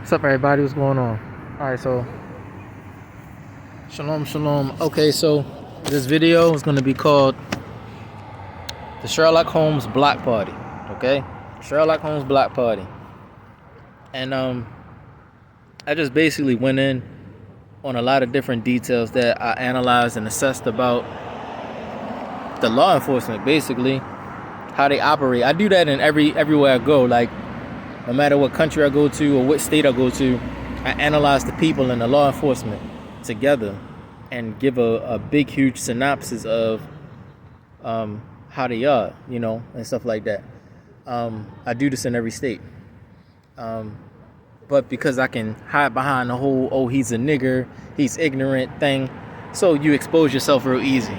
What's up, everybody? What's going on? All right, so shalom. Okay, so this video is going to be called the Sherlock Holmes Block Party. Okay, Sherlock Holmes Block Party, and I just basically went in on a lot of different details that I analyzed and assessed about the law enforcement, basically how they operate. I do that in everywhere I go, like. No matter what country I go to or what state I go to, I analyze the people and the law enforcement together and give a big, huge synopsis of how they are, and stuff like that. I do this in every state. But because I can hide behind the whole, oh, he's a nigger, he's ignorant thing, so you expose yourself real easy.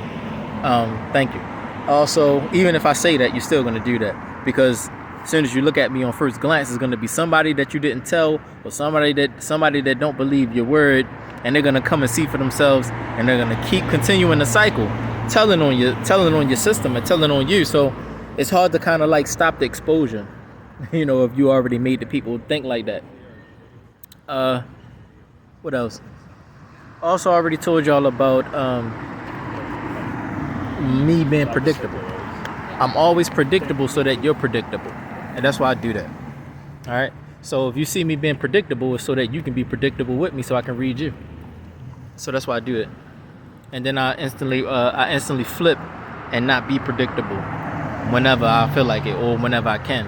Thank you. Also, even if I say that, you're still going to do that because as soon as you look at me on first glance, it's going to be somebody that you didn't tell or somebody that don't believe your word, and they're going to come and see for themselves, and they're going to keep continuing the cycle, telling on your system and telling on you. So it's hard to kind of like stop the exposure, if you already made the people think like that. What else? Also, I already told y'all about me being predictable. I'm always predictable so that you're predictable. And that's why I do that. All right. So if you see me being predictable, it's so that you can be predictable with me, so I can read you. So that's why I do it. And then I instantly flip and not be predictable whenever I feel like it or whenever I can,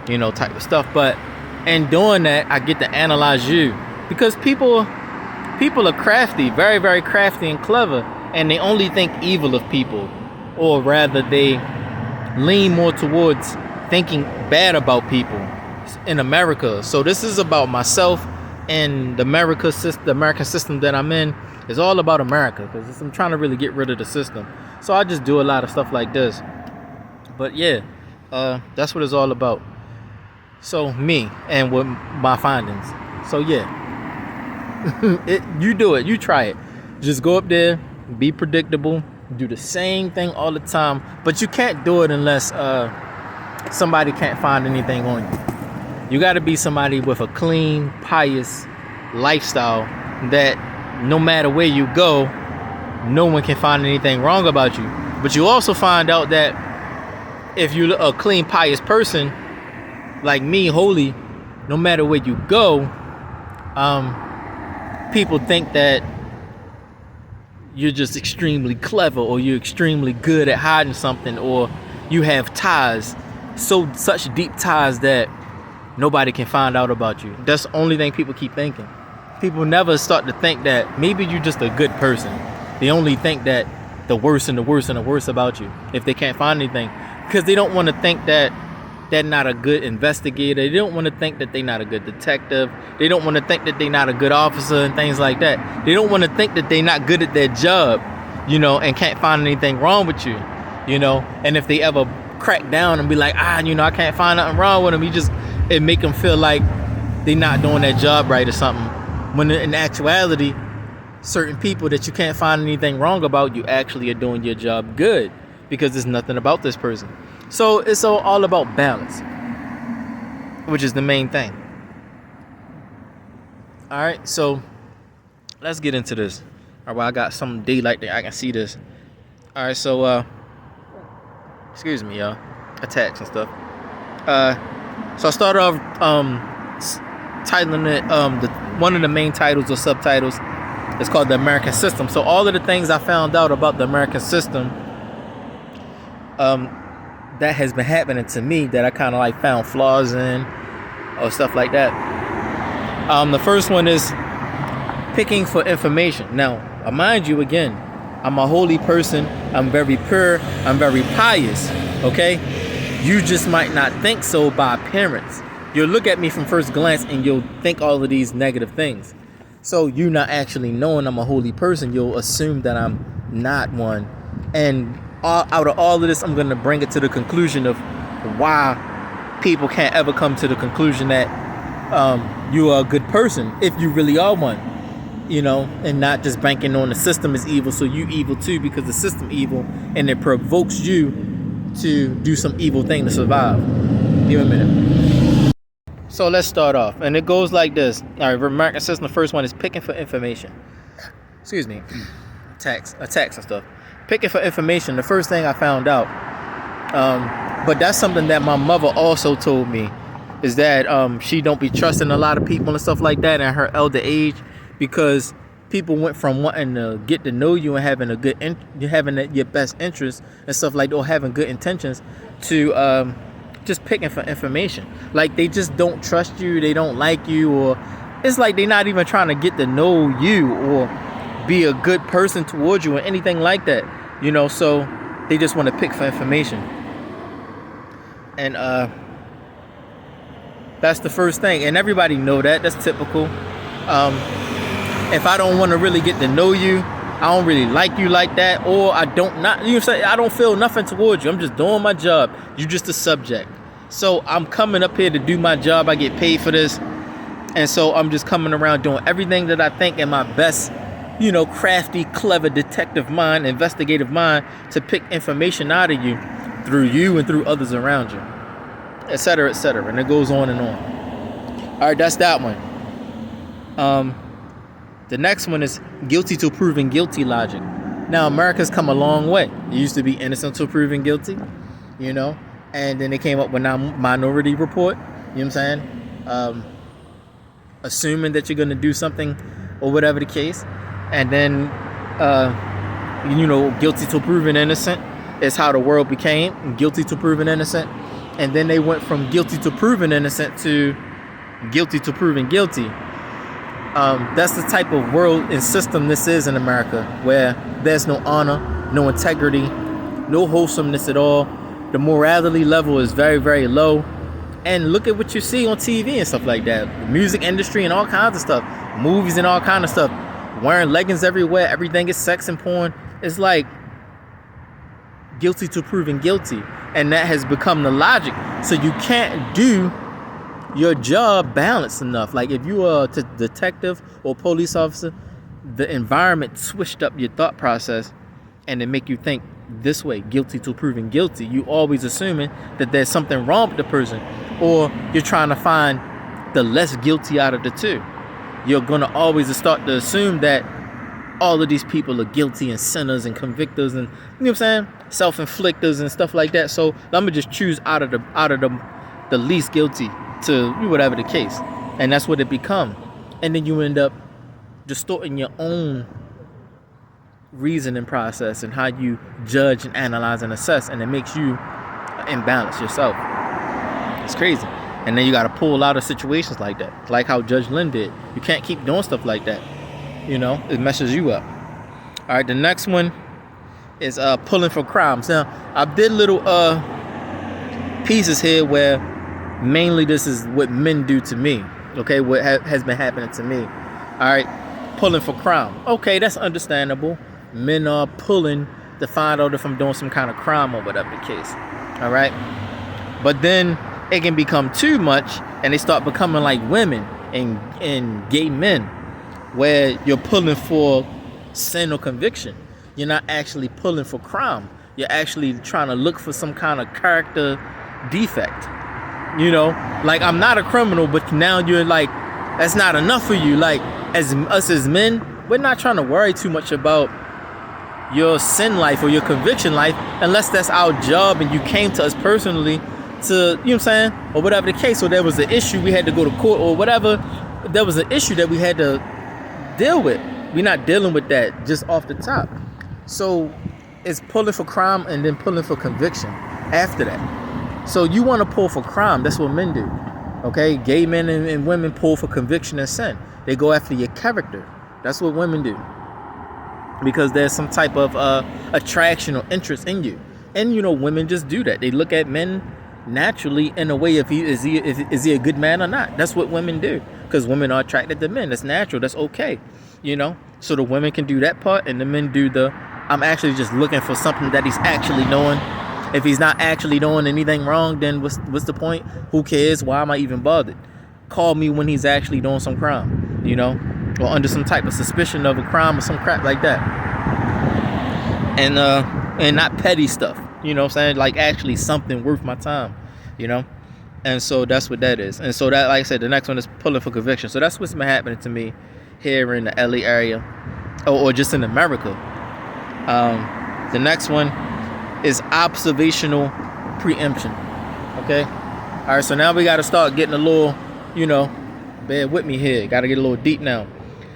type of stuff. But in doing that, I get to analyze you because people are crafty, very, very crafty and clever, and they only think evil of people, or rather, they lean more towards thinking bad about people in America. So this is about myself and the American system that I'm in. It's all about America because I'm trying to really get rid of the system. So I just do a lot of stuff like this. But yeah, that's what it's all about. So me and with my findings. So yeah, you do it. You try it. Just go up there, be predictable, do the same thing all the time. But you can't do it unless somebody can't find anything on you. You got to be somebody with a clean, pious lifestyle that no matter where you go, no one can find anything wrong about you. But you also find out that if you're a clean, pious person like me, holy, no matter where you go, people think that you're just extremely clever, or you're extremely good at hiding something, or you have ties, such deep ties that nobody can find out about you. That's the only thing people keep thinking. People never start to think that maybe you're just a good person. They only think that the worst and the worst and the worst about you if they can't find anything, because they don't want to think that they're not a good investigator. They don't want to think that they're not a good detective. They don't want to think that they're not a good officer and things like that. They don't want to think that they're not good at their job, and can't find anything wrong with you, and if they ever crack down and be like, I can't find nothing wrong with them, it make them feel like they're not doing their job right or something, when in actuality, certain people that you can't find anything wrong about, you actually are doing your job good, because there's nothing about this person. So it's all about balance, which is the main thing. All right, so let's get into this. All right, I got some daylight there, I can see this. All right, so excuse me, y'all, attacks and stuff. So I started off titling it, one of the main titles or subtitles is called The American System. So all of the things I found out about the American system that has been happening to me, that I kind of like found flaws in or stuff like that. The first one is picking for information. Now, mind you, again, I'm a holy person. I'm very pure. I'm very pious. Okay? You just might not think so by appearance. You'll look at me from first glance and you'll think all of these negative things. So you not actually knowing I'm a holy person, you'll assume that I'm not one. And out of all of this, I'm going to bring it to the conclusion of why people can't ever come to the conclusion that you are a good person if you really are one. And not just banking on the system is evil, so you evil too because the system evil, and it provokes you to do some evil thing to survive. Give me a minute. So let's start off, and it goes like this. All right, American system. The first one is picking for information. Excuse me, attacks and stuff. Picking for information. The first thing I found out, but that's something that my mother also told me, is that she don't be trusting a lot of people and stuff like that in her elder age, because people went from wanting to get to know you and having your best interest and stuff like that, or having good intentions, to just picking for information. Like, they just don't trust you, they don't like you, or it's like they're not even trying to get to know you or be a good person towards you or anything like that, you know. So they just want to pick for information, and that's the first thing, and everybody know that. That's typical. If I don't want to really get to know you, I don't really like you like that, or I don't feel nothing towards you, I'm just doing my job, you're just a subject. So I'm coming up here to do my job, I get paid for this, and so I'm just coming around doing everything that I think in my best, crafty, clever detective mind, investigative mind, to pick information out of you through you and through others around you, etc., etc. And it goes on and on. All right, that's that one. The next one is guilty till proven guilty logic. Now, America's come a long way. It used to be innocent till proven guilty, and then they came up with Minority Report, you know what I'm saying? Assuming that you're going to do something or whatever the case. And then, guilty till proven innocent is how the world became, guilty till proven innocent. And then they went from guilty to proven innocent to guilty to proven guilty. That's the type of world and system this is in America, where there's no honor, no integrity, no wholesomeness at all. The morality level is very, very low. And look at what you see on TV and stuff like that. The music industry and all kinds of stuff. Movies and all kinds of stuff. Wearing leggings everywhere. Everything is sex and porn. It's like guilty to proven guilty. And that has become the logic. So you can't do your job balanced enough. Like, if you are a detective or police officer, the environment switched up your thought process and it make you think this way, guilty till proven guilty. You always assuming that there's something wrong with the person, or you're trying to find the less guilty out of the two. You're gonna always start to assume that all of these people are guilty and sinners and convictors and, you know what I'm saying, self-inflictors and stuff like that. So I'm gonna just choose out of the least guilty to whatever the case, and that's what it become. And then you end up distorting your own reasoning process and how you judge and analyze and assess, and it makes you imbalance yourself. It's crazy. And then you got to pull out of situations like that, like how Judge Lynn did. You can't keep doing stuff like that, it messes you up. All right, the next one is pulling for crimes. Now, I did little pieces here where mainly this is what men do to me, okay, what has been happening to me. All right, pulling for crime. Okay, that's understandable. Men are pulling to find out if I'm doing some kind of crime or whatever the case. All right, but then it can become too much, and they start becoming like women and gay men, where you're pulling for sin or conviction. You're not actually pulling for crime. You're actually trying to look for some kind of character defect. Like, I'm not a criminal, but now you're like, that's not enough for you. Like, as us as men, we're not trying to worry too much about your sin life or your conviction life, unless that's our job and you came to us personally to, you know what I'm saying, or whatever the case. So there was an issue, we had to go to court or whatever. There was an issue that we had to deal with. We're not dealing with that just off the top. So it's pulling for crime and then pulling for conviction after that. So you want to pull for crime, that's what men do. Okay, gay men and women pull for conviction and sin. They go after your character. That's what women do, because there's some type of attraction or interest in you. And women just do that. They look at men naturally in a way, if is he a good man or not. That's what women do, because women are attracted to men. That's natural. That's okay. So the women can do that part, and the men do the, I'm actually just looking for something that he's actually doing. If he's not actually doing anything wrong, then what's the point? Who cares? Why am I even bothered? Call me when he's actually doing some crime, or under some type of suspicion of a crime or some crap like that. And not petty stuff, what I'm saying? Like, actually something worth my time, And so that's what that is. And so that, like I said, the next one is pulling for conviction. So that's what's been happening to me here in the LA area, or just in America. The next one is observational preemption. Okay. All right. So now we got to start getting a little, bear with me here. Got to get a little deep now.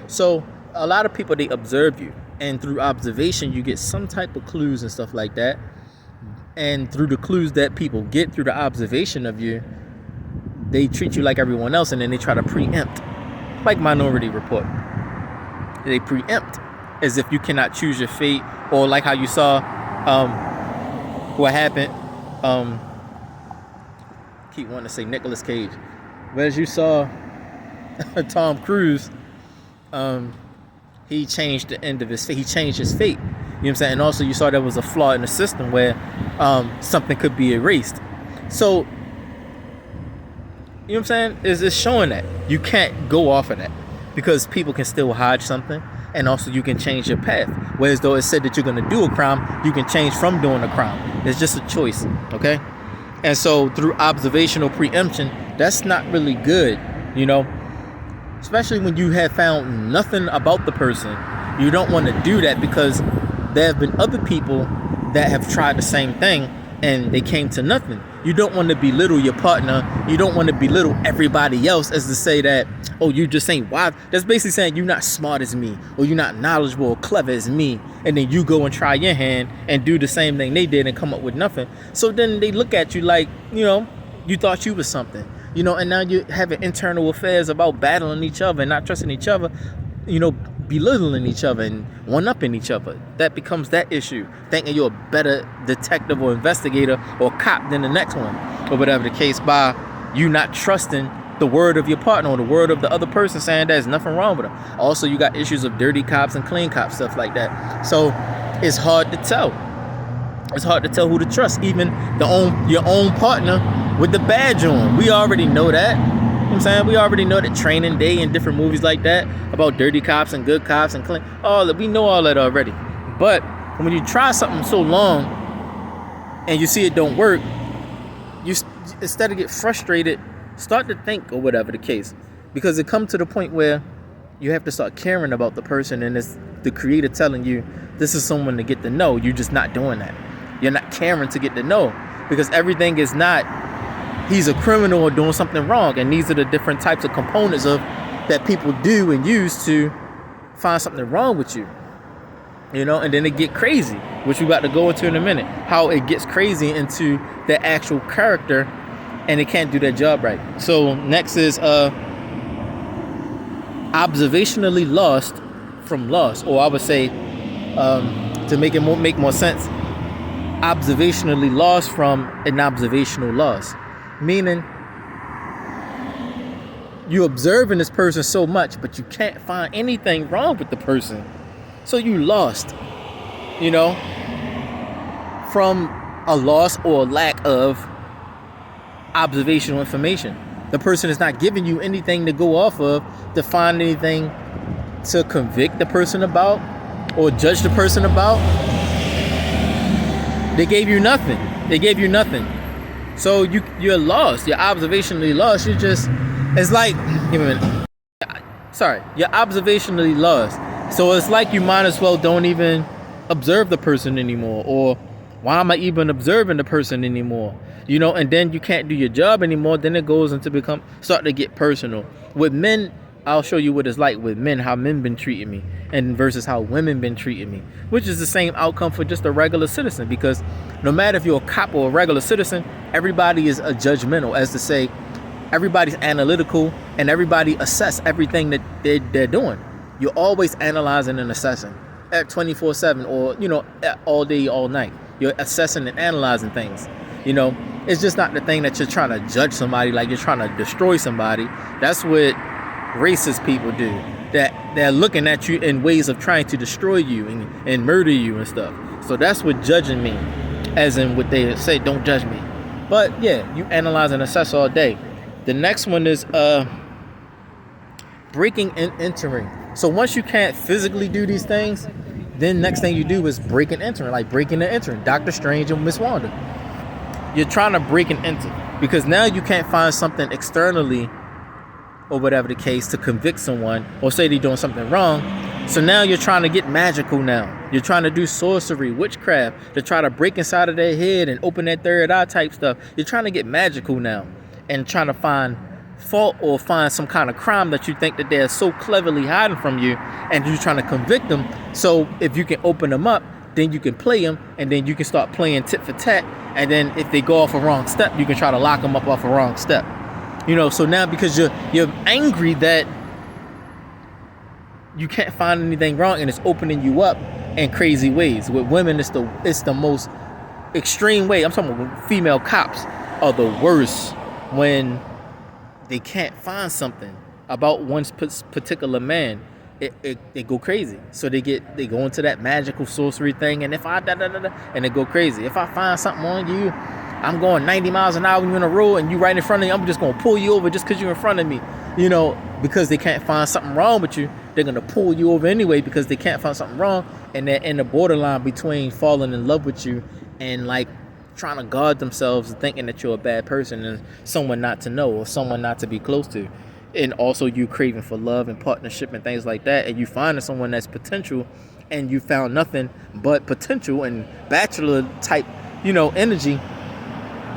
So a lot of people, they observe you, and through observation, you get some type of clues and stuff like that. And through the clues that people get through the observation of you, they treat you like everyone else, and then they try to preempt, like Minority Report. They preempt as if you cannot choose your fate, or like how you saw what happened. Keep wanting to say Nicolas Cage, but as you saw Tom Cruise, he changed the end of his fate. He changed his fate. You know what I'm saying? And also you saw there was a flaw in the system where something could be erased. So, you know what I'm saying? It's showing that you can't go off of that, because people can still hide something, and also you can change your path. Whereas though it said that you're going to do a crime, you can change from doing a crime. It's just a choice, okay? And so through observational preemption, that's not really good, especially when you have found nothing about the person. You don't want to do that, because there have been other people that have tried the same thing and they came to nothing. You don't want to belittle your partner. You don't want to belittle everybody else as to say that, oh, you just ain't wise. That's basically saying you're not smart as me, or you're not knowledgeable or clever as me. And then you go and try your hand and do the same thing they did and come up with nothing. So then they look at you like, you thought you was something, and now you having internal affairs about battling each other and not trusting each other, belittling each other and one-upping each other. That becomes that issue, thinking you're a better detective or investigator or cop than the next one, or whatever the case, by you not trusting the word of your partner or the word of the other person, saying there's nothing wrong with them. Also, you got issues of dirty cops and clean cops, stuff like that. So it's hard to tell. It's hard to tell who to trust, even your own partner with the badge on. We already know that. You know what I'm saying? We already know that Training Day and different movies like that about dirty cops and good cops and clean. We know all that already. But when you try something so long and you see it don't work, you instead of get frustrated, start to think, or whatever the case, because it comes to the point where you have to start caring about the person, and it's the creator telling you this is someone to get to know. You're just not doing that. You're not caring to get to know, because everything is not he's a criminal or doing something wrong, and these are the different types of components of that people do and use to find something wrong with you, and then it get crazy, which we about to go into in a minute, how it gets crazy into the actual character and it can't do their job right. So next is observationally lost from loss, or I would say to make more sense, observationally lost from an observational loss. Meaning, you're observing this person so much, but you can't find anything wrong with the person. So you lost, from a loss or lack of observational information. The person is not giving you anything to go off of to find anything to convict the person about or judge the person about. They gave you nothing. So you're lost. You're observationally lost. It's like, you're observationally lost. So it's like you might as well don't even observe the person anymore. Or why am I even observing the person anymore? And then you can't do your job anymore. Then it goes into start to get personal. With men, I'll show you what it's like with men, how men been treating me, and versus how women been treating me, which is the same outcome for just a regular citizen. Because no matter if you're a cop or a regular citizen, everybody is a judgmental, as to say, everybody's analytical and everybody assess everything that they're doing. You're always analyzing and assessing at 24/7, or all day, all night. You're assessing and analyzing things. It's just not the thing that you're trying to judge somebody, like you're trying to destroy somebody. That's what racist people do, that they're looking at you in ways of trying to destroy you and murder you and stuff. So that's what judging means, as in what they say, don't judge me. But yeah, you analyze and assess all day. The next one is breaking and entering. So once you can't physically do these things, then next thing you do is break and entering, like breaking and entering. Doctor Strange and Miss Wanda. You're trying to break and enter. Because now you can't find something externally or whatever the case to convict someone or say they're doing something wrong. So now you're trying to get magical now. You're trying to do sorcery, witchcraft, to try to break inside of their head and open that third eye type stuff. You're trying to get magical now and trying to find fault or find some kind of crime that you think that they're so cleverly hiding from you, and you're trying to convict them. So if you can open them up, then you can play them, and then you can start playing tit for tat. And then if they go off a wrong step, you can try to lock them up off a wrong step. So now because you're angry that you can't find anything wrong, and it's opening you up in crazy ways. With women, it's the most extreme way. I'm talking about female cops are the worst when they can't find something about one particular man. They go crazy. So they go into that magical sorcery thing, and if I and they go crazy. If I find something on you, I'm going 90 miles an hour when you're in a road and you right in front of me, I'm just gonna pull you over just because you're in front of me. Because they can't find something wrong with you, they're gonna pull you over anyway because they can't find something wrong, and they're in the borderline between falling in love with you and like trying to guard themselves, thinking that you're a bad person and someone not to know or someone not to be close to. And also you craving for love and partnership and things like that, and you finding someone that's potential, and you found nothing but potential and bachelor type, energy.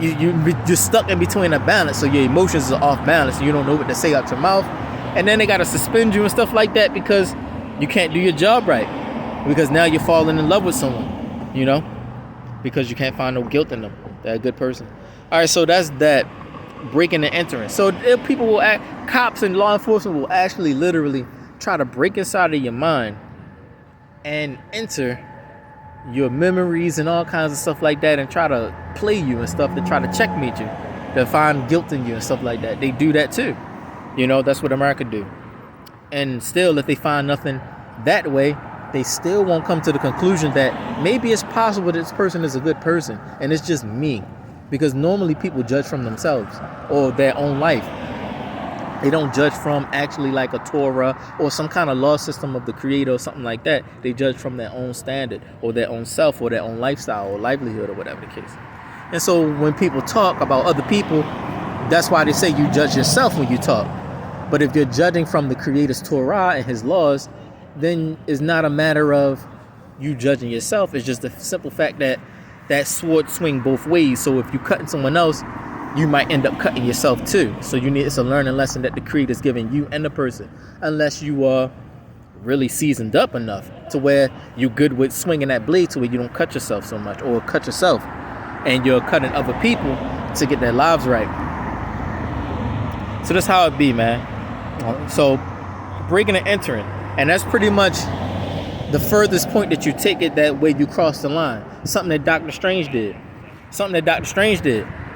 You're stuck in between a balance, so your emotions are off balance and you don't know what to say out your mouth, and then they got to suspend you and stuff like that because you can't do your job right, because now you're falling in love with someone, because you can't find no guilt in them. They're a good person. All right, so that's that. Breaking and entering. So people will cops and law enforcement will actually literally try to break inside of your mind and enter your memories and all kinds of stuff like that, and try to play you and stuff to try to checkmate you, to find guilt in you and stuff like that. They do that too. That's what America do. And still, if they find nothing that way, they still won't come to the conclusion that maybe it's possible that this person is a good person and it's just me. Because normally people judge from themselves or their own life. They don't judge from actually like a Torah or some kind of law system of the creator or something like that. They judge from their own standard or their own self or their own lifestyle or livelihood or whatever the case. And so when people talk about other people, that's why they say you judge yourself when you talk. But if you're judging from the creator's Torah and his laws, then it's not a matter of you judging yourself. It's just the simple fact that sword swing both ways. So if you're cutting someone else, you might end up cutting yourself too. So it's a learning lesson that the creator's giving you and the person, unless you are really seasoned up enough to where you're good with swinging that blade to where you don't cut yourself so much or cut yourself, and you're cutting other people to get their lives right. So that's how it be, man. So breaking and entering, and that's pretty much the furthest point that you take it, that way you cross the line. Something that Dr. Strange did,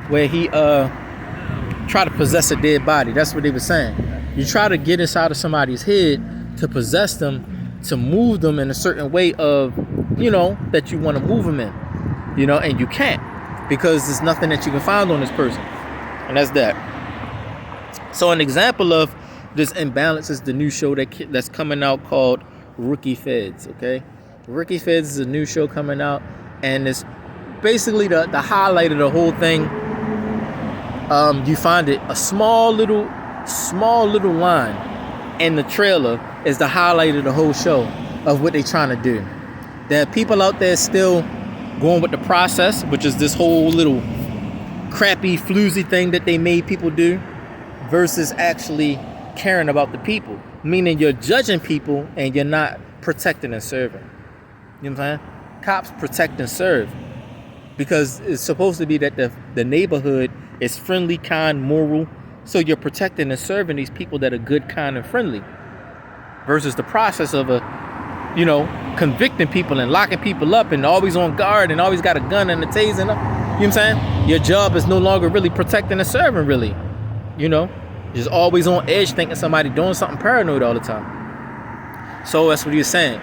where he tried to possess a dead body. That's what they were saying. You try to get inside of somebody's head to possess them, to move them in a certain way of, that you want to move them in, and you can't, because there's nothing that you can find on this person. And that's that. So an example of this imbalance is the new show that's coming out called Rookie Feds. Okay, Rookie Feds is a new show coming out, and it's basically the highlight of the whole thing. You find it a small little line in the trailer is the highlight of the whole show of what they're trying to do. There are people out there still going with the process, which is this whole little crappy floozy thing that they made people do, versus actually caring about the people. Meaning you're judging people and you're not protecting and serving. You know what I'm saying? Cops protect and serve, because it's supposed to be that the neighborhood is friendly, kind, moral. So you're protecting and serving these people that are good, kind, and friendly, versus the process of convicting people and locking people up and always on guard and always got a gun and a taser. You know what I'm saying? Your job is no longer really protecting and serving, really. Just always on edge, thinking somebody doing something paranoid all the time. So that's what you're saying.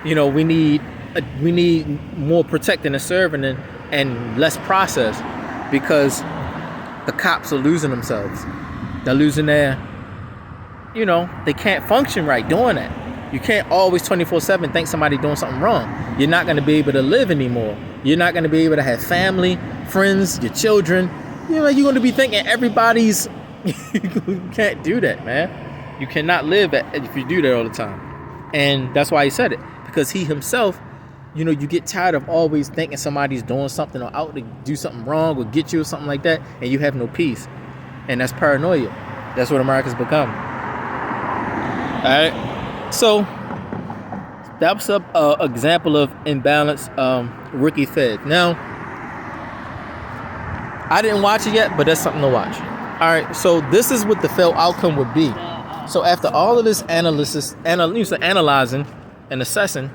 We need more protecting and serving and less process, because the cops are losing themselves. They're losing their, they can't function right doing that. You can't always 24/7 think somebody doing something wrong. You're not going to be able to live anymore. You're not going to be able to have family, friends, your children, You know, you're going to be thinking everybody's. You can't do that, man. You cannot live if you do that all the time. And that's why he said it, because he himself, you know, you get tired of always thinking somebody's doing something or out to do something wrong or get you or something like that, and you have no peace. And that's paranoia. That's what America's become. All right. So that was an example of imbalance rookie fed. Now, I didn't watch it yet, but that's something to watch. All right. So this is what the failed outcome would be. So after all of this analyzing and assessing,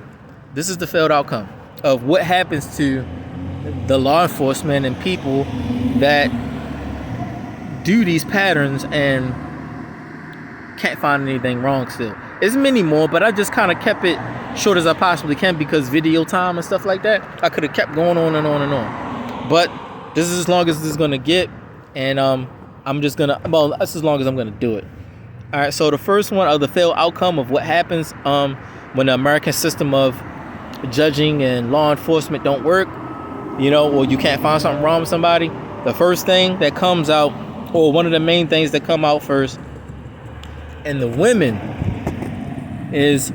this is the failed outcome of what happens to the law enforcement and people that do these patterns and can't find anything wrong still. There's many more, but I just kind of kept it short as I possibly can because video time and stuff like that. I could have kept going on and on and on. But this is as long as this is going to get. And I'm just going to, well, that's as long as I'm going to do it. All right, so the first one of the failed outcome of what happens when the American system of judging and law enforcement don't work, you know, or you can't find something wrong with somebody. The first thing that comes out, or one of the main things that come out first, and the women is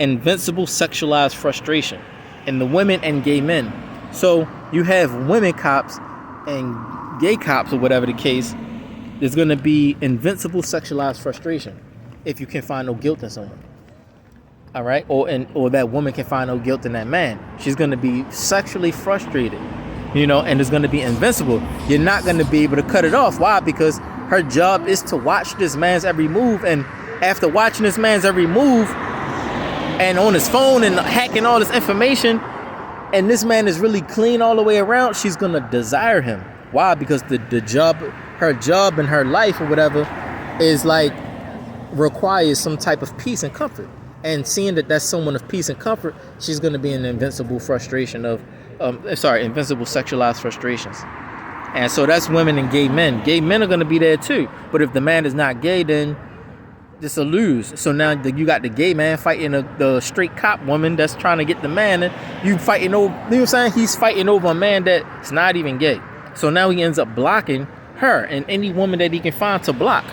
invincible sexualized frustration, and the women and gay men. So you have women cops and gay cops, or whatever the case. There's going to be invincible sexualized frustration if you can find no guilt in someone. All right, or that woman can find no guilt in that man. She's going to be sexually frustrated, you know, and it's going to be invincible. You're not going to be able to cut it off. Why? Because her job is to watch this man's every move, and after watching this man's every move and on his phone and hacking all this information, and this man is really clean all the way around, she's going to desire him. Why? Because the job, her job and her life or whatever is like requires some type of peace and comfort. And seeing that that's someone of peace and comfort, she's going to be in invincible frustration of, invincible sexualized frustrations. And so that's women and gay men. Gay men are going to be there too. But if the man is not gay, then it's a lose. So now you got the gay man fighting the straight cop woman that's trying to get the man. And you fighting over, you know what I'm saying? He's fighting over a man that's not even gay. So now he ends up blocking her and any woman that he can find to block.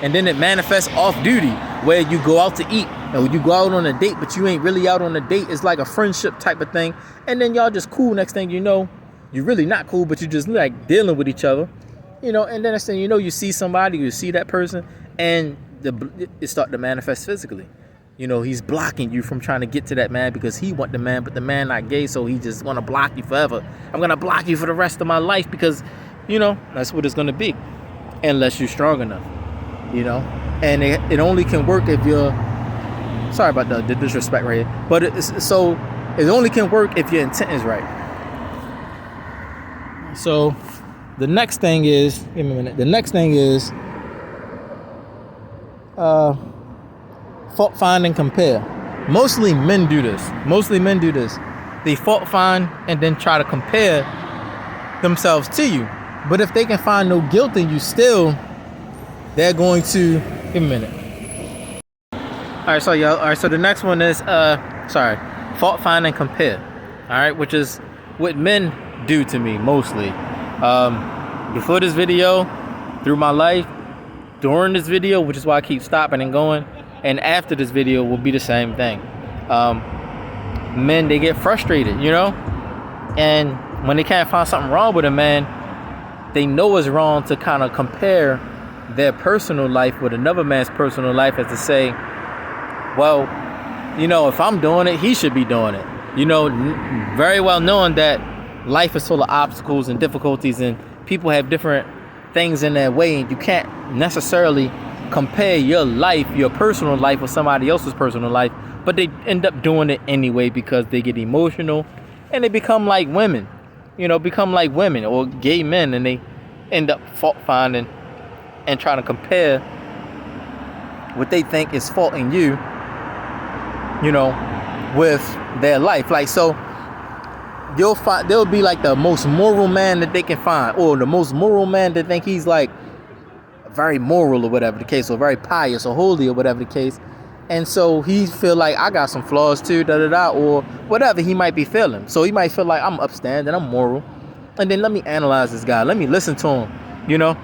And then it manifests off duty, where you go out to eat or you go out on a date, but you ain't really out on a date. It's like a friendship type of thing. And then y'all just cool. Next thing you know, you're really not cool, but you just like dealing with each other, you know. And then next thing you know, you see somebody, you see that person, and it start to manifest physically. You know, he's blocking you from trying to get to that man because he want the man, but the man not gay, so he just want to block you forever. I'm going to block you for the rest of my life because, you know, that's what it's going to be, unless you're strong enough, you know. And it only can work if you're, sorry about the disrespect right here, but it only can work if your intent is right. So the next thing is, give me a minute, the next thing is fault find and compare. Mostly men do this. They fault find and then try to compare themselves to you. But if they can find no guilt in you still, they're going to, give me a minute. All right, so y'all, all right, so the next one is fault find and compare. All right, which is what men do to me mostly. Before this video, through my life, during this video, which is why I keep stopping and going, and after this video will be the same thing. Men, they get frustrated, you know, and when they can't find something wrong with a man, they know it's wrong to kind of compare their personal life with another man's personal life, as to say, well, you know, if I'm doing it, he should be doing it. You know, very well knowing that life is full of obstacles and difficulties, and people have different things in their way, and you can't necessarily compare your life, your personal life, with somebody else's personal life. But they end up doing it anyway because they get emotional and they become like women, you know, or gay men, and they end up fault finding and trying to compare what they think is fault in you, you know, with their life. Like, so you'll find there'll be like the most moral man that they can find, or the most moral man that think he's like very moral or whatever the case, or very pious or holy or whatever the case. And so he feel like I got some flaws too, or whatever he might be feeling. So he might feel like I'm upstanding, I'm moral, and then let me analyze this guy. Let me listen to him, you know?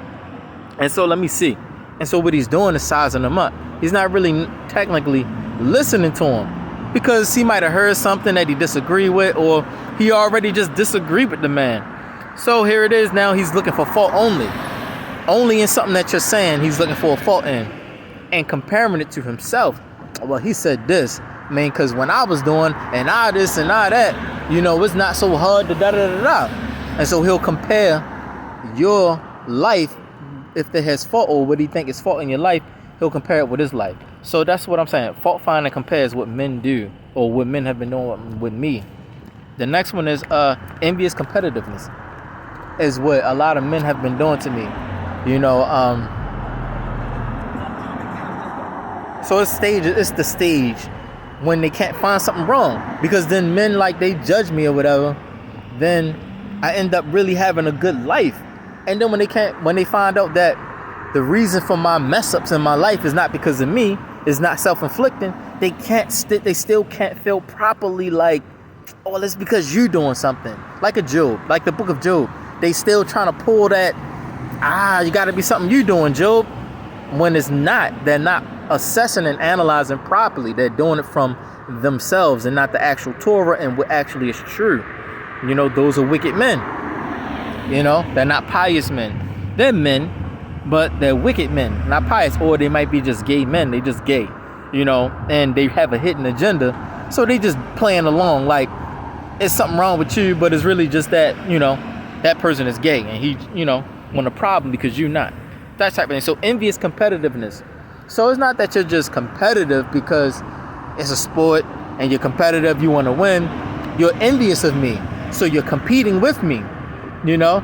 And so let me see. And so what he's doing is sizing him up. He's not really technically listening to him because he might have heard something that he disagreed with, or he already just disagreed with the man. So here it is. Now he's looking for fault only in something that you're saying. He's looking for a fault in and comparing it to himself. Well, he said this, man, because when I was doing and I this and I that, you know, it's not so hard to da da da da. And so he'll compare your life, if there has fault or what he think is fault in your life, he'll compare it with his life. So that's what I'm saying. Fault finding compares what men do, or what men have been doing with me. The next one is envious competitiveness, is what a lot of men have been doing to me. You know, so it's the stage when they can't find something wrong, because then men, like, they judge me or whatever, then I end up really having a good life. And then when they find out that the reason for my mess ups in my life is not because of me, is not self-inflicting, they still can't feel properly like, oh, it's because you doing something. Like a Job, like the book of Job. They still trying to pull that, you gotta be something you doing, Job. When it's not. They're not assessing and analyzing properly. They're doing it from themselves and not the actual Torah and what actually is true. You know, those are wicked men. You know, they're not pious men. They're men, but they're wicked men, not pious. Or they might be just gay men. They just gay, you know, and they have a hidden agenda. So they just playing along like it's something wrong with you, but it's really just that, you know, that person is gay and he, you know, want a problem because you're not. That type of thing. So envious competitiveness. So it's not that you're just competitive because it's a sport and you're competitive, you want to win. You're envious of me. So you're competing with me. You know,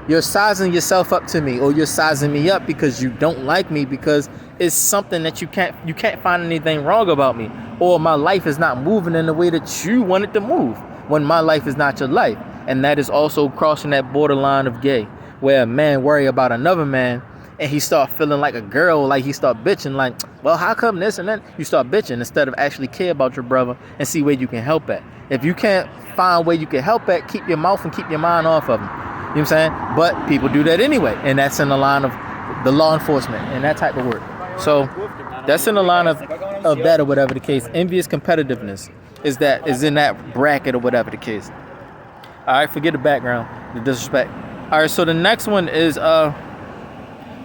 you're sizing yourself up to me, or you're sizing me up because you don't like me, because it's something that you can't find anything wrong about me, or my life is not moving in the way that you want it to move, when my life is not your life. And that is also crossing that borderline of gay, where a man worry about another man and he start feeling like a girl, like he start bitching, like, well, how come this and then? You start bitching instead of actually care about your brother and see where you can help at. If you can't find where you can help at, keep your mouth and keep your mind off of them. You know what I'm saying? But people do that anyway, and that's in the line of the law enforcement and that type of work. So that's in the line of that, or whatever the case. Envious competitiveness is in that bracket or whatever the case. All right, forget the background, the disrespect. All right, so the next one is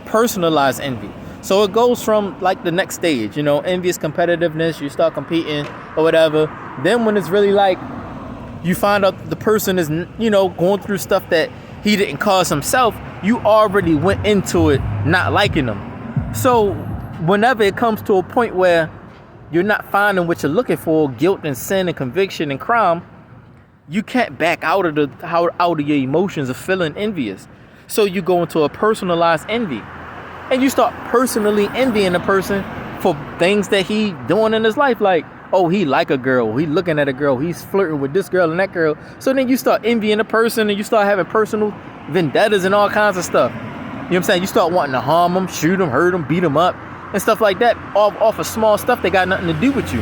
personalized envy. So it goes from like the next stage, you know, envious competitiveness, you start competing or whatever. Then when it's really like you find out the person is, you know, going through stuff that he didn't cause himself, you already went into it not liking them. So whenever it comes to a point where you're not finding what you're looking for, guilt and sin and conviction and crime, you can't back out of your emotions of feeling envious. So you go into a personalized envy, and you start personally envying a person for things that he doing in his life. Like, oh, he like a girl, he looking at a girl, he's flirting with this girl and that girl. So then you start envying a person, and you start having personal vendettas and all kinds of stuff. You know what I'm saying? You start wanting to harm them, shoot them, hurt them, beat them up, and stuff like that, off of small stuff that got nothing to do with you.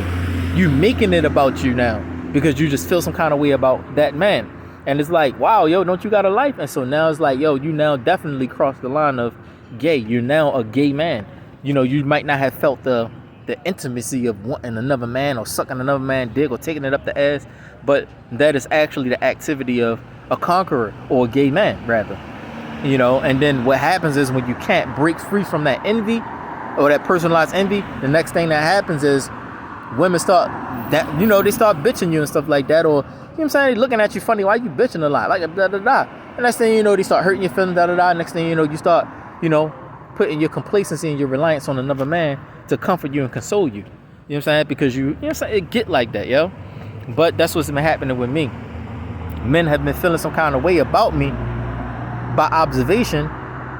You making it about you now because you just feel some kind of way about that man. And it's like, wow, yo, don't you got a life? And so now it's like, yo, you now definitely crossed the line of gay. You're now a gay man. You know, you might not have felt the intimacy of wanting another man or sucking another man's dick or taking it up the ass, but that is actually the activity of a conqueror, or a gay man rather. You know, and then what happens is when you can't break free from that envy or that personalized envy, the next thing that happens is women start that, you know, they start bitching you and stuff like that, or, you know what I'm saying, they looking at you funny, why you bitching a lot, like da da da. And next thing you know, they start hurting your feelings, da da da. Next thing you know, you start, you know, putting your complacency and your reliance on another man to comfort you and console you. You know what I'm saying? Because you know what I'm saying, it get like that, yo. But that's what's been happening with me. Men have been feeling some kind of way about me by observation,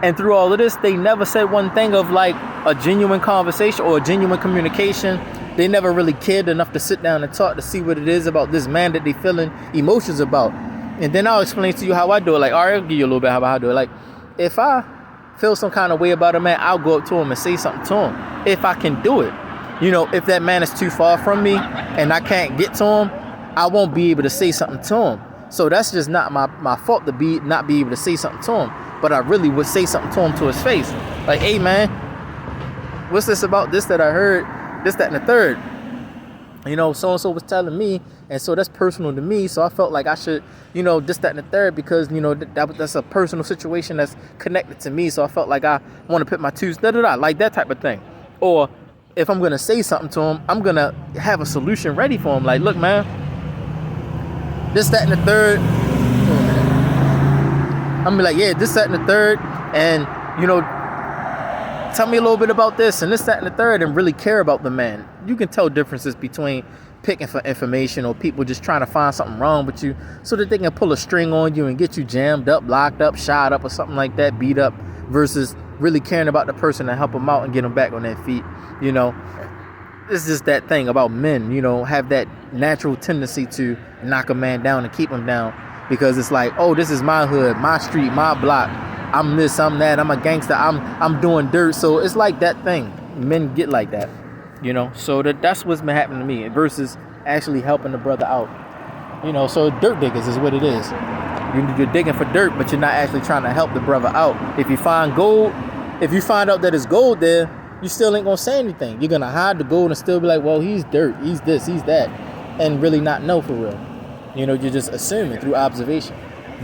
and through all of this, they never said one thing of like a genuine conversation or a genuine communication. They never really cared enough to sit down and talk to see what it is about this man that they feeling emotions about. And then I'll explain to you how I do it. Like, all right, I'll give you a little bit how I do it. Like, if I feel some kind of way about a man, I'll go up to him and say something to him if I can do it. You know, if that man is too far from me and I can't get to him, I won't be able to say something to him. So that's just not my fault to not be able to say something to him. But I really would say something to him to his face. Like, hey man, what's this about this that I heard, this, that, and the third? You know, so-and-so was telling me, and so that's personal to me. So I felt like I should, you know, this, that, and the third, because, you know, that's a personal situation that's connected to me. So I felt like I want to put my twos, like that type of thing. Or if I'm going to say something to him, I'm going to have a solution ready for him. Like, look, man, this, that, and the third. I'm going to be like, yeah, this, that, and the third. And, you know, tell me a little bit about this and this, that, and the third, and really care about the man. You can tell differences between picking for information or people just trying to find something wrong with you so that they can pull a string on you and get you jammed up, locked up, shot up, or something like that, beat up, versus really caring about the person and help them out and get them back on their feet. You know, it's just that thing about men, you know, have that natural tendency to knock a man down and keep him down, because it's like, oh, this is my hood, my street, my block. I'm this, I'm that, I'm a gangster, I'm doing dirt. So it's like that thing. Men get like that, you know. So that's what's been happening to me versus actually helping the brother out. You know, so dirt diggers is what it is. You're digging for dirt, but you're not actually trying to help the brother out. If you find gold, if you find out that it's gold there, you still ain't gonna say anything. You're gonna hide the gold and still be like, well, he's dirt, he's this, he's that, and really not know for real. You know, you're just assuming through observation.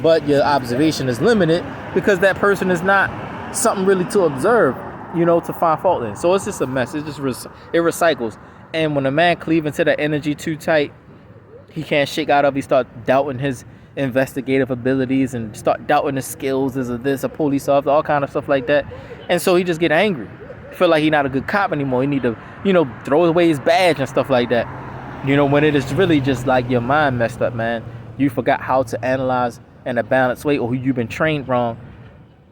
But your observation is limited because that person is not something really to observe, you know, to find fault in. So it's just a mess. It just it recycles. And when a man cleave into that energy too tight, he can't shake out of. He start doubting his investigative abilities and start doubting his skills as a police officer, all kind of stuff like that. And so he just get angry. Feel like he's not a good cop anymore. He need to, you know, throw away his badge and stuff like that. You know, when it is really just like your mind messed up, man. You forgot how to analyze in a balanced way, or you've been trained wrong,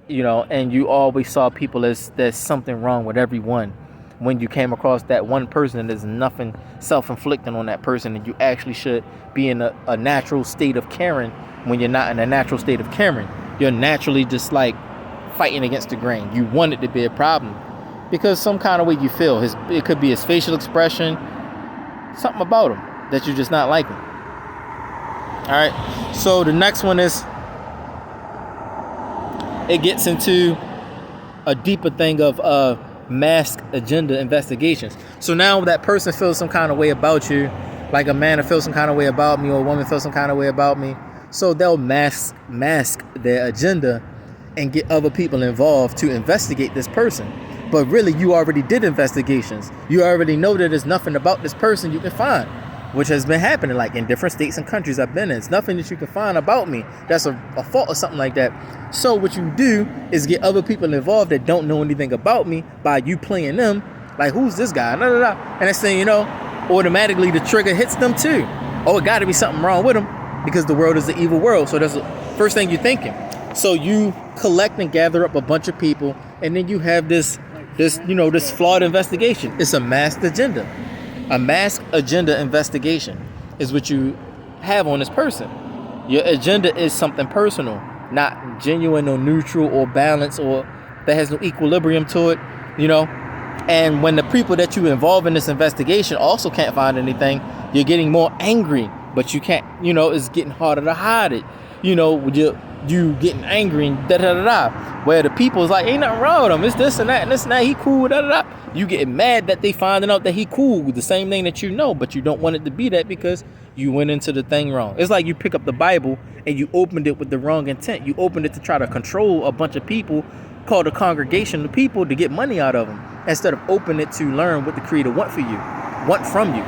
you know, and you always saw people as there's something wrong with everyone. When you came across that one person, there's nothing self-inflicting on that person, and you actually should be in a natural state of caring. When you're not in a natural state of caring, you're naturally just like fighting against the grain. You want it to be a problem because some kind of way you feel. It could be his facial expression, something about him that you're just not liking. All right, so the next one is, it gets into a deeper thing of mask agenda investigations. So now that person feels some kind of way about you, like a man will feel some kind of way about me, or a woman feels some kind of way about me. So they'll mask their agenda and get other people involved to investigate this person. But really, you already did investigations. You already know that there's nothing about this person you can find, which has been happening like in different states and countries I've been in. It's nothing that you can find about me that's a fault or something like that. So what you do is get other people involved that don't know anything about me by you playing them. Like, who's this guy? No. And next thing you know, automatically the trigger hits them too. Oh, it got to be something wrong with them because the world is an evil world. So that's the first thing you're thinking. So you collect and gather up a bunch of people, and then you have this flawed investigation. It's a masked agenda. A masked agenda investigation is what you have on this person. Your agenda is something personal, not genuine or neutral or balanced, or that has no equilibrium to it, you know. And when the people that you involve in this investigation also can't find anything, you're getting more angry, but you can't, you know, it's getting harder to hide it. You know, you getting angry and da-da-da-da. Where the people is like, ain't nothing wrong with him. It's this and that and this and that. He cool, da-da-da. You getting mad that they finding out that he cool with the same thing that you know, but you don't want it to be that because you went into the thing wrong. It's like you pick up the Bible and you opened it with the wrong intent. You opened it to try to control a bunch of people called a congregation of people to get money out of them, instead of opening it to learn what the Creator want from you,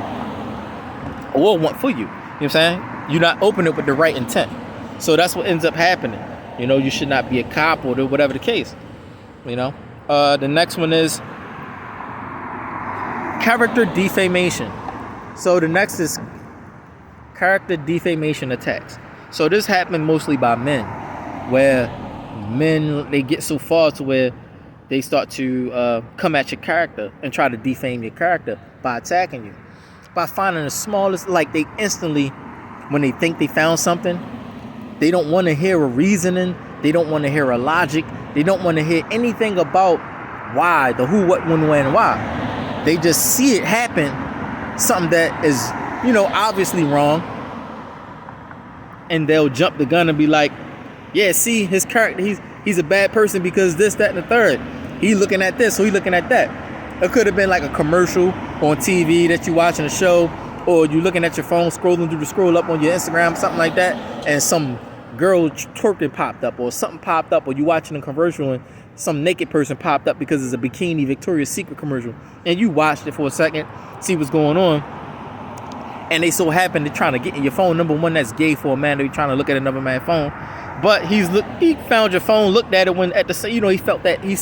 or want for you. You know what I'm saying? You're not opening it with the right intent. So that's what ends up happening. You know, you should not be a cop or whatever the case. You know, the next one is character defamation. So the next is character defamation attacks. So this happened mostly by men, where men, they get so far to where they start to come at your character and try to defame your character by attacking you, by finding the smallest, like they instantly, when they think they found something, they don't want to hear a reasoning. They don't want to hear a logic. They don't want to hear anything about why, the who, what, when, why. They just see it happen, something that is, you know, obviously wrong. and they'll jump the gun and be like, yeah, see, his character, he's a bad person because this, that, and the third. He looking at this, so he looking at that. It could have been like a commercial on TV that you watching a show, or you looking at your phone, scrolling through the scroll up on your Instagram, something like that, and some girl twerking popped up, or something popped up, or you watching a commercial and some naked person popped up because it's a bikini Victoria's Secret commercial, and you watched it for a second, see what's going on, and they so happen to trying to get in your phone. Number one, that's gay for a man to be trying to look at another man's phone. But he found your phone, looked at it when at the, he felt that he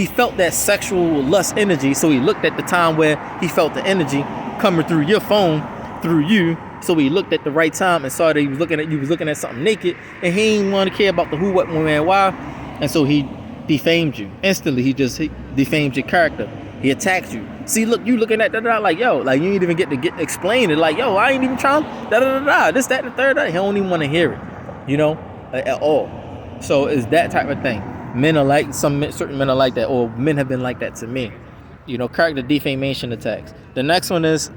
felt that sexual lust energy. So he looked at the time where he felt the energy coming through your phone, through you. So he looked at the right time and saw that you was looking at something naked, and he didn't want to care about the who, what, when, and why. And so he defamed you instantly. He defamed your character. He attacked you. See, look, you looking at that like, yo, like you ain't even get to explain it. Like, yo, I ain't even trying this, that, and the third. He don't even want to hear it, at all. So it's that type of thing. Men are like, certain men are like that, or men have been like that to me. Character defamation attacks. The next one is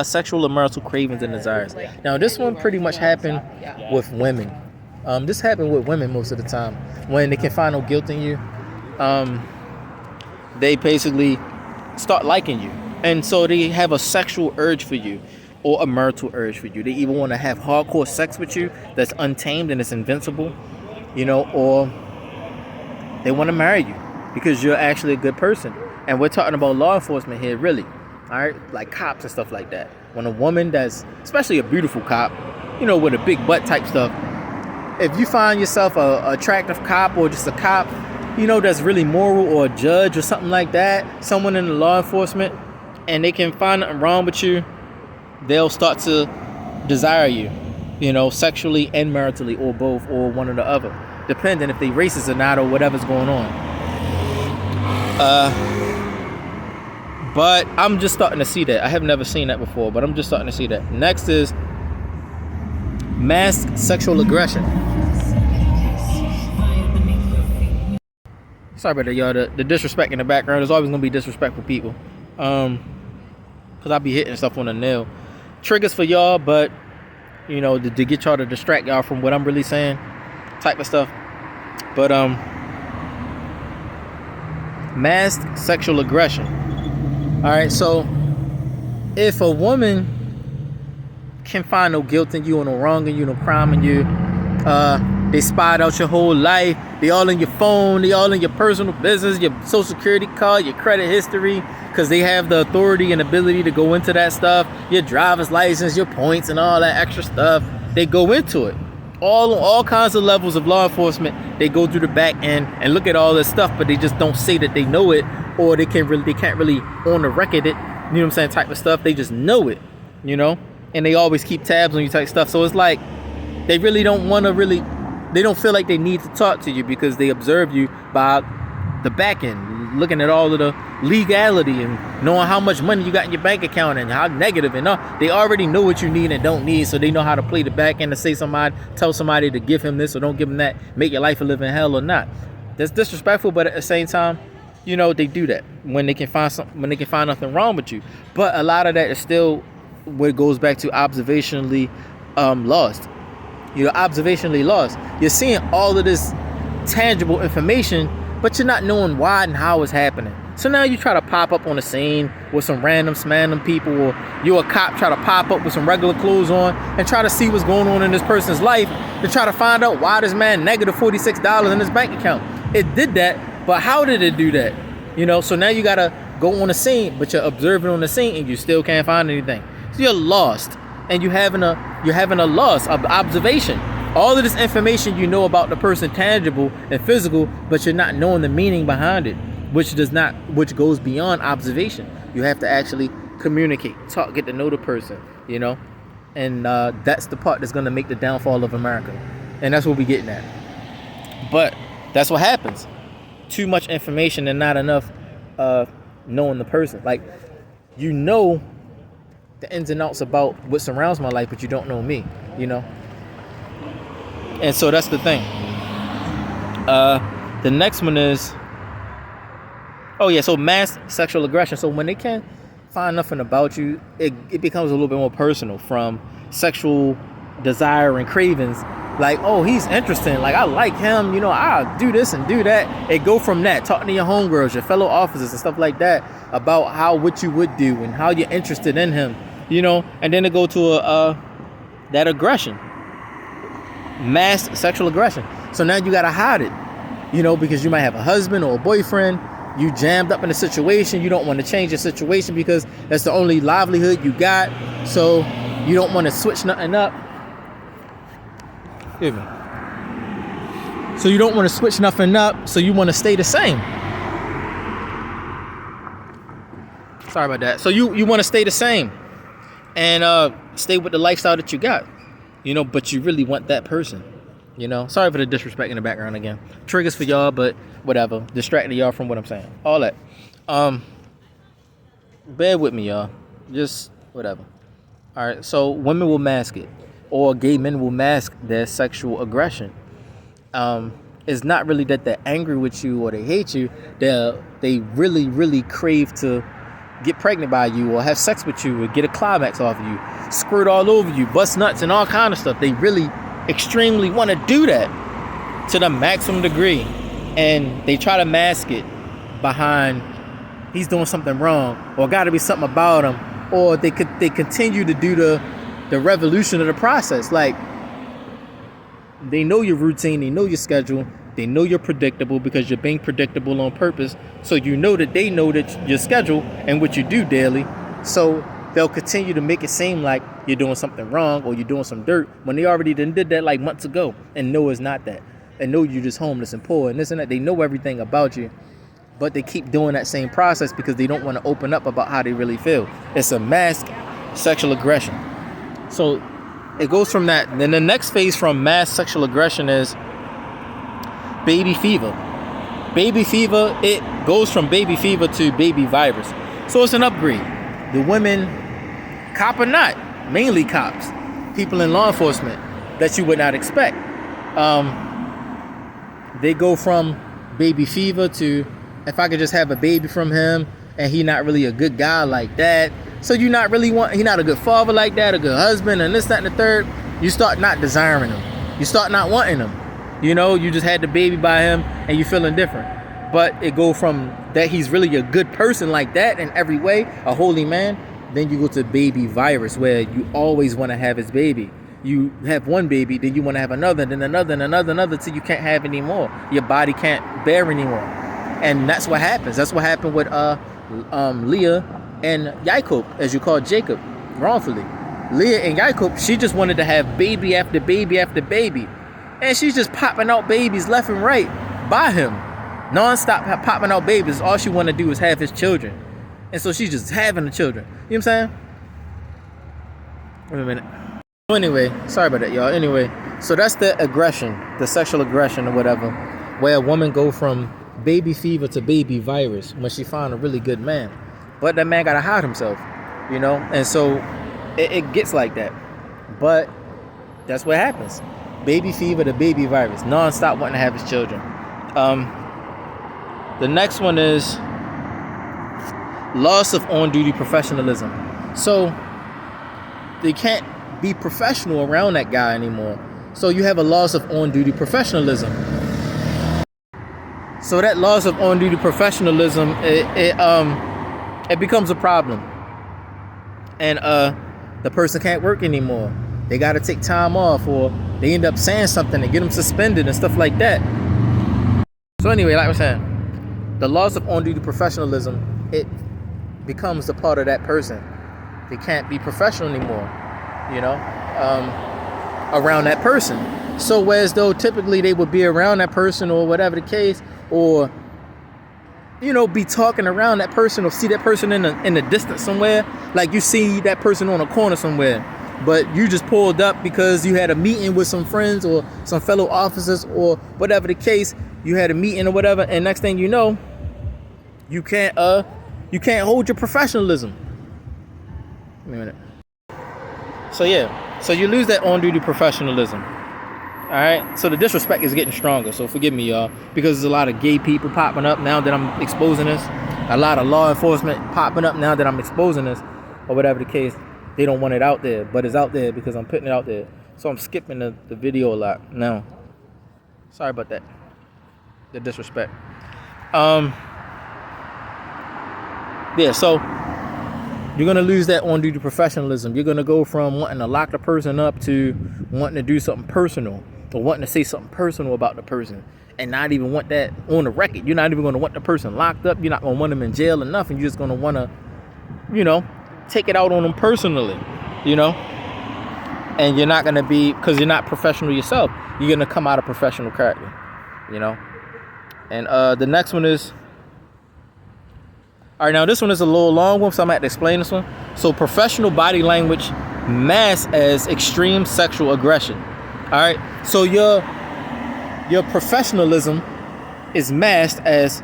sexual and marital cravings and desires. Now, this one pretty much happened with women. This happened with women most of the time. When they can find no guilt in you, they basically start liking you. And so they have a sexual urge for you, or a marital urge for you. They even want to have hardcore sex with you that's untamed and it's invincible, or they want to marry you because you're actually a good person. And we're talking about law enforcement here, really. All right, like cops and stuff like that. When a woman that's, especially a beautiful cop, with a big butt type stuff, if you find yourself a attractive cop, or just a cop, that's really moral, or a judge or something like that, someone in the law enforcement, and they can find nothing wrong with you, they'll start to desire you, sexually and maritally, or both, or one or the other, depending if they racist or not, or whatever's going on. But I'm just starting to see that. I have never seen that before, but I'm just starting to see that. Next is masked sexual aggression. Sorry about that, y'all. The disrespect in the background. There's always gonna be disrespectful people, cause I be hitting stuff on the nail. Triggers for y'all, but to get y'all to distract y'all from what I'm really saying, type of stuff. But masked sexual aggression. All right, so if a woman can find no guilt in you, or no wrong in you, no crime in you, they spied out your whole life, they all in your phone, they all in your personal business, your social security card, your credit history, because they have the authority and ability to go into that stuff, your driver's license, your points, and all that extra stuff. They go into it. All kinds of levels of law enforcement, they go through the back end and look at all this stuff, but they just don't say that they know it, or they can't really on the record it, type of stuff. They just know it, and they always keep tabs on you type stuff. So it's like they really don't want to they don't feel like they need to talk to you because they observe you by the back end, looking at all of the legality and knowing how much money you got in your bank account and how negative and all. They already know what you need and don't need, so they know how to play the back end to tell somebody to give him this or don't give him that, make your life a living hell or not. That's disrespectful, but at the same time, they do that when they can find nothing wrong with you. But a lot of that is still what it goes back to observationally lost. Observationally lost. You're seeing all of this tangible information, but you're not knowing why and how it's happening. So now you try to pop up on the scene with some random people, or you're a cop, try to pop up with some regular clothes on and try to see what's going on in this person's life to try to find out why this man negative $46 in his bank account. It did that, but how did it do that? So now you gotta go on the scene, but you're observing on the scene and you still can't find anything. So you're lost, and you're having a loss of observation. All of this information about the person, tangible and physical, but you're not knowing the meaning behind it, which goes beyond observation. You have to actually communicate, talk, get to know the person, and that's the part that's going to make the downfall of America, and that's what we're getting at. But that's what happens. Too much information and not enough knowing the person. Like, the ins and outs about what surrounds my life, but you don't know me, And so that's the thing. The next one is, so mass sexual aggression. So when they can't find nothing about you, it becomes a little bit more personal, from sexual desire and cravings. Like, oh, he's interesting. Like, I like him. You know, I'll do this and do that. It go from that, talking to your homegirls, your fellow officers and stuff like that about what you would do and how you're interested in him. You know, and then it go to that aggression, mass sexual aggression. So now you gotta hide it. You know, because you might have a husband or a boyfriend. You jammed up in a situation. You don't want to change your situation because that's the only livelihood you got. So you don't want to switch nothing up. Excuse me. So you don't want to switch nothing up. So you want to stay the same. Sorry about that. So you want to stay the same and stay with the lifestyle that you got. You know, but you really want that person. You know, sorry for the disrespect in the background again. Triggers for y'all, but whatever. Distracting y'all from what I'm saying. All that. Bear with me, y'all. Just whatever. All right. So women will mask it, or gay men will mask their sexual aggression. It's not really that they're angry with you or they hate you. They really, really crave to get pregnant by you or have sex with you or get a climax off of you, squirt all over you, bust nuts and all kind of stuff. They really extremely want to do that to the maximum degree, and they try to mask it behind he's doing something wrong or got to be something about him, or they continue to do the revolution of the process. Like, they know your routine, they know your schedule, they know you're predictable because you're being predictable on purpose, so you know that they know that your schedule and what you do daily, so they'll continue to make it seem like you're doing something wrong or you're doing some dirt when they already did that like months ago, and know it's not that, and know you're just homeless and poor and this and that. They know everything about you, but they keep doing that same process because they don't want to open up about how they really feel. It's a masked sexual aggression. So it goes from that. Then the next phase from mass sexual aggression is baby fever. Baby fever, it goes from baby fever to baby virus. So it's an upgrade. The women, cop or not, mainly cops, people in law enforcement that you would not expect. They go from baby fever to, if I could just have a baby from him and he not really a good guy like that. So you not really want, he not a good father like that, a good husband and this, that, and the third. You start not desiring him. You start not wanting him. You know, you just had the baby by him and you feeling different. But it go from that he's really a good person like that in every way, a holy man. Then you go to baby virus, where you always want to have his baby. You have one baby, then you want to have another, then another, and another, till you can't have any more. Your body can't bear anymore. And that's what happens. That's what happened with Leah and Jacob, as you call Jacob, wrongfully. Leah and Jacob, she just wanted to have baby after baby after baby. And she's just popping out babies left and right by him. Non-stop popping out babies. All she want to do is have his children. And so she's just having the children. You know what I'm saying? Wait a minute. So anyway, sorry about that, y'all. Anyway, so that's the aggression, the sexual aggression or whatever, where a woman go from baby fever to baby virus when she find a really good man. But that man got to hide himself, you know? And so it gets like that. But that's what happens. Baby fever to baby virus. Non-stop wanting to have his children. The next one is loss of on-duty professionalism. So they can't be professional around that guy anymore. So you have a loss of on-duty professionalism. So that loss of on-duty professionalism, it becomes a problem. And the person can't work anymore. They got to take time off, or they end up saying something and get them suspended and stuff like that. So anyway, like I was saying, the loss of on-duty professionalism, it becomes a part of that person. They can't be professional anymore, you know, around that person. So whereas though typically they would be around that person or whatever the case, or, you know, be talking around that person or see that person in the distance somewhere, like you see that person on a corner somewhere, but you just pulled up because you had a meeting with some friends or some fellow officers or whatever the case. You had a meeting or whatever, and next thing you know, you can't hold your professionalism. Wait a minute. So yeah, so you lose that on-duty professionalism. All right, so the disrespect is getting stronger. So forgive me, y'all, because there's a lot of gay people popping up now that I'm exposing this. A lot of law enforcement popping up now that I'm exposing this, or whatever the case. They don't want it out there, but it's out there because I'm putting it out there. So I'm skipping the video a lot now. Sorry about that. The disrespect. Yeah, so you're gonna lose that on-duty professionalism. You're gonna go from wanting to lock the person up to wanting to do something personal, or wanting to say something personal about the person, and not even want that on the record. You're not even gonna want the person locked up. You're not gonna want them in jail or nothing. You're just gonna wanna, take it out on them personally, And you're not gonna be, because you're not professional yourself. You're gonna come out of professional character, And the next one is. All right, now this one is a little long one, so I'm going to have to explain this one. So professional body language masked as extreme sexual aggression. All right, so your professionalism is masked as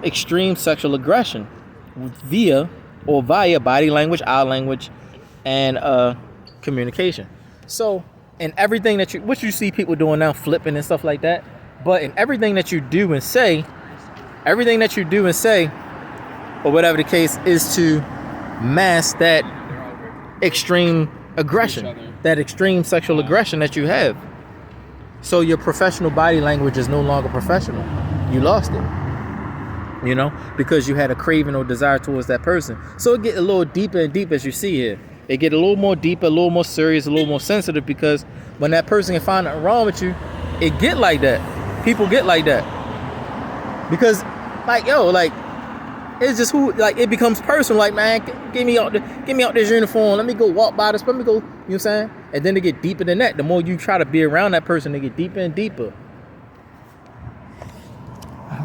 extreme sexual aggression via body language, eye language, and communication. So in everything what you see people doing now, flipping and stuff like that, but in everything that you do and say, or whatever the case is, to mask that extreme aggression, that extreme sexual aggression that you have. So your professional body language is no longer professional. You lost it, because you had a craving or desire towards that person. So it get a little deeper and deeper as you see here. It get a little more deeper, a little more serious, a little more sensitive, because when that person can find nothing wrong with you, it get like that. People get like that. Because, it's just it becomes personal. Like, man, get me out this uniform. Let me go walk by this. Let me go, you know what I'm saying? And then they get deeper than that. The more you try to be around that person, they get deeper and deeper.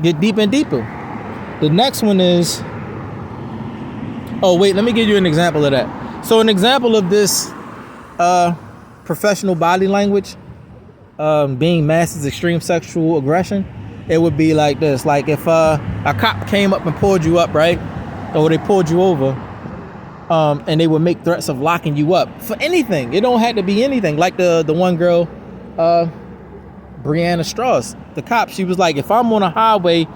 The next one is, let me give you an example of that. So an example of this professional body language being masked as extreme sexual aggression, it would be like this. Like if a cop came up and pulled you up, right? Or they pulled you over, and they would make threats of locking you up for anything. It don't have to be anything. Like the one girl, Brianna Strauss, the cop, she was like, if I'm on a highway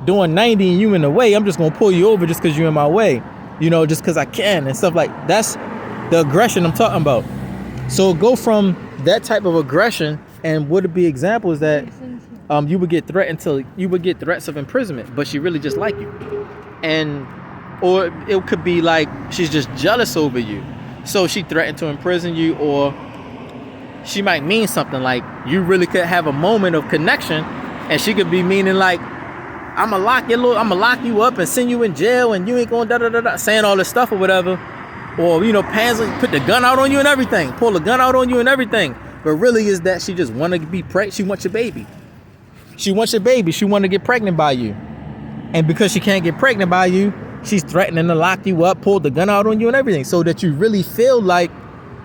doing 90 and you in the way, I'm just gonna pull you over just because you're in my way, just because I can and stuff. Like, that's the aggression I'm talking about. So go from that type of aggression, and would it be examples that you would get threats of imprisonment, but she really just like you. Or it could be like she's just jealous over you, so she threatened to imprison you. Or she might mean something like, you really could have a moment of connection, and she could be meaning like, I'ma lock you up and send you in jail, and you ain't gonna da-da-da-da, saying all this stuff or whatever. Or, Pansy put the gun out on you and everything, pull the gun out on you and everything. But really is that she just want to be pregnant. She wants your baby. She wants your baby. She want to get pregnant by you. And because she can't get pregnant by you, she's threatening to lock you up, pull the gun out on you and everything, so that you really feel like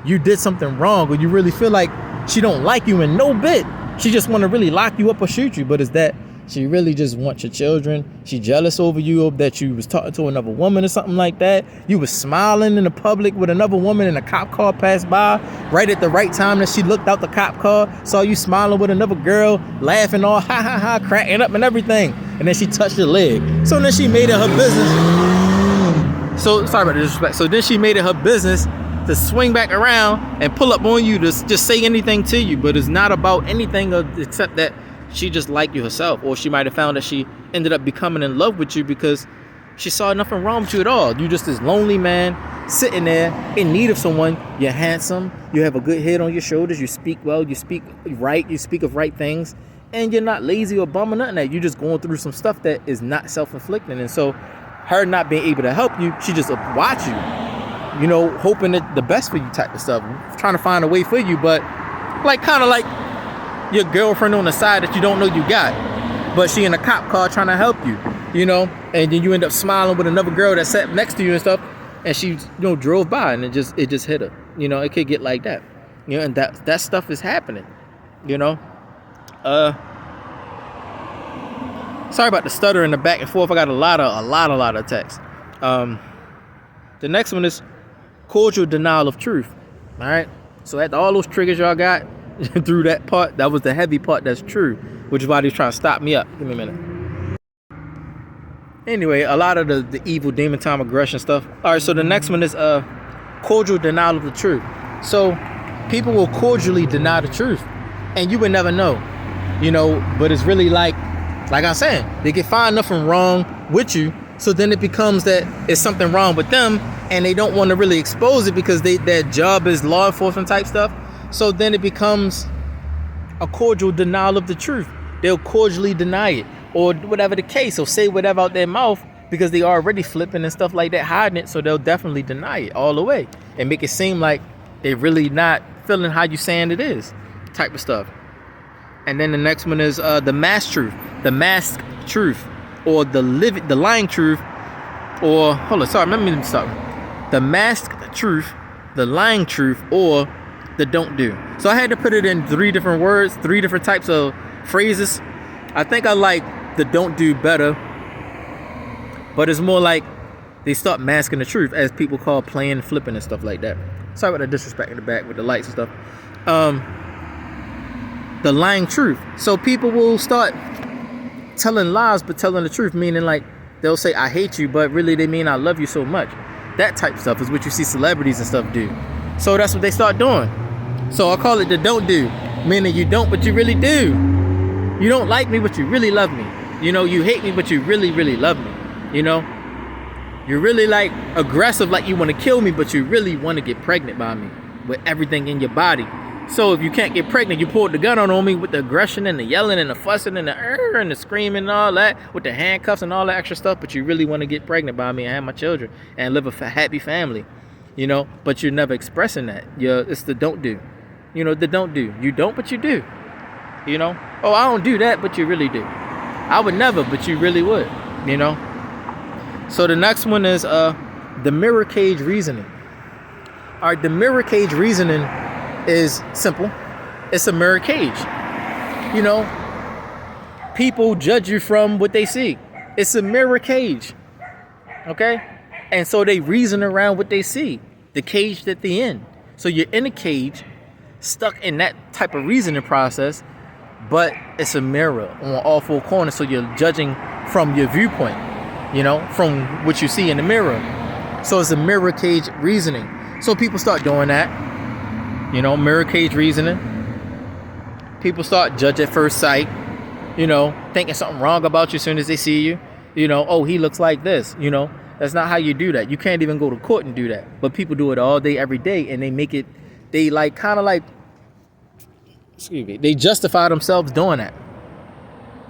you did something wrong, or you really feel like she don't like you in no bit. She just want to really lock you up or shoot you. But is that she really just wants your children? She jealous over you, that you was talking to another woman or something like that. You was smiling in the public with another woman, and a cop car passed by right at the right time that she looked out the cop car, saw you smiling with another girl, laughing all ha ha ha, cracking up and everything. And then she touched your leg. So then she made it her business. So sorry about the disrespect. So then she made it her business to swing back around and pull up on you to just say anything to you. But it's not about anything except that she just liked you herself. Or she might have found that she ended up becoming in love with you because she saw nothing wrong with you at all. You just this lonely man sitting there in need of someone. You're handsome. You have a good head on your shoulders. You speak well. You speak right. You speak of right things. And you're not lazy or bum or nothing that. You're just going through some stuff that is not self-inflicting. And so her not being able to help you, she just watch you, hoping that the best for you type of stuff, trying to find a way for you. But kind of like your girlfriend on the side that you don't know you got, but she in a cop car trying to help you, and then you end up smiling with another girl that sat next to you and stuff, and she drove by, and it just hit her. It could get like that, and that stuff is happening. Sorry about the stutter in the back and forth. I got a lot of text. The next one is cordial denial of truth. All right, so after all those triggers y'all got through that part, that was the heavy part that's true, which is why he's trying to stop me up. Give me a minute. Anyway, a lot of the evil demon time aggression stuff. All right, so the next one is cordial denial of the truth. So People will cordially deny the truth, and you would never know, but it's really like I'm saying, they can find nothing wrong with you, so then it becomes that it's something wrong with them, and they don't want to really expose it because their job is law enforcement type stuff. So then it becomes a cordial denial of the truth. They'll cordially deny it, or whatever the case, or say whatever out their mouth because they already flipping and stuff like that, hiding it. So they'll definitely deny it all the way and make it seem like they're really not feeling how you saying it is, type of stuff. And then the next one is the masked truth, or the lying truth, or let me stop. The masked truth, the lying truth, or the don't do. So I had to put it in 3 different words, 3 different types of phrases. I think I like the don't do better, but it's more like they start masking the truth, as people call playing, flipping, and stuff like that. Sorry about the disrespect in the back with the lights and stuff. The lying truth. So people will start telling lies but telling the truth, meaning like they'll say I hate you, but really they mean I love you so much. That type of stuff is what you see celebrities and stuff do. So that's what they start doing. So I call it the don't do, meaning you don't but you really do. You don't like me but you really love me. You hate me but you really, really love me. You're really like aggressive, like you want to kill me, but you really want to get pregnant by me with everything in your body. So if you can't get pregnant, you pulled the gun on me with the aggression and the yelling and the fussing and the screaming and all that, with the handcuffs and all that extra stuff, but you really want to get pregnant by me and have my children and live a happy family, but you're never expressing that. It's the don't do, the don't do. You don't, but you do, oh, I don't do that, but you really do. I would never, but you really would, So the next one is the mirror cage reasoning. All right, the mirror cage reasoning is simple. It's a mirror cage. People judge you from what they see. It's a mirror cage. Okay? And so they reason around what they see, the cage that they're in. So you're in a cage, stuck in that type of reasoning process, but it's a mirror on all 4 corners. So you're judging from your viewpoint, from what you see in the mirror. So it's a mirror cage reasoning. So people start doing that. Mirror cage reasoning. People start judge at first sight, thinking something wrong about you as soon as they see you. Oh, he looks like this, That's not how you do that. You can't even go to court and do that. But people do it all day, every day, and they make it, they they justify themselves doing that. You know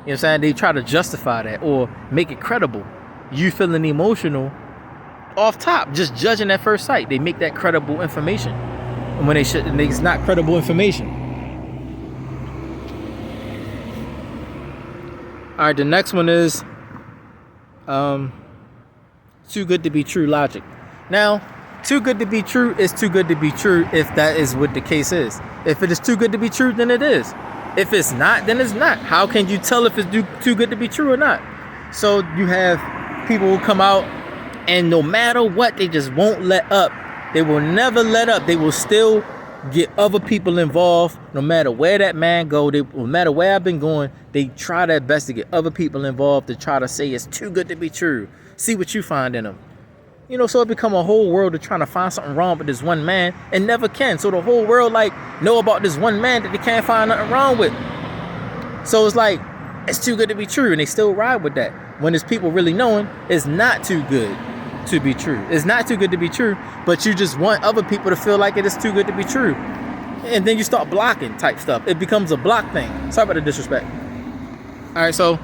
what I'm saying? They try to justify that or make it credible. You feeling emotional off top, just judging at first sight. They make that credible information. And when they should, it's not credible information. All right, the next one is too good to be true logic. Now, too good to be true is too good to be true if that is what the case is. If it is too good to be true, then it is. If it's not, then it's not. How can you tell if it's too good to be true or not? So you have people who come out and no matter what, they just won't let up. They will never let up. They will still get other people involved. No matter where that man go, no matter where I've been going, they try their best to get other people involved to try to say it's too good to be true. See what you find in them. So it become a whole world of trying to find something wrong with this one man and never can. So the whole world know about this one man that they can't find nothing wrong with. So it's like, it's too good to be true. And they still ride with that. When there's people really knowing it's not too good to be true. It's not too good to be true, but you just want other people to feel like it is too good to be true. And then you start blocking type stuff. It becomes a block thing. Sorry about the disrespect. All right, so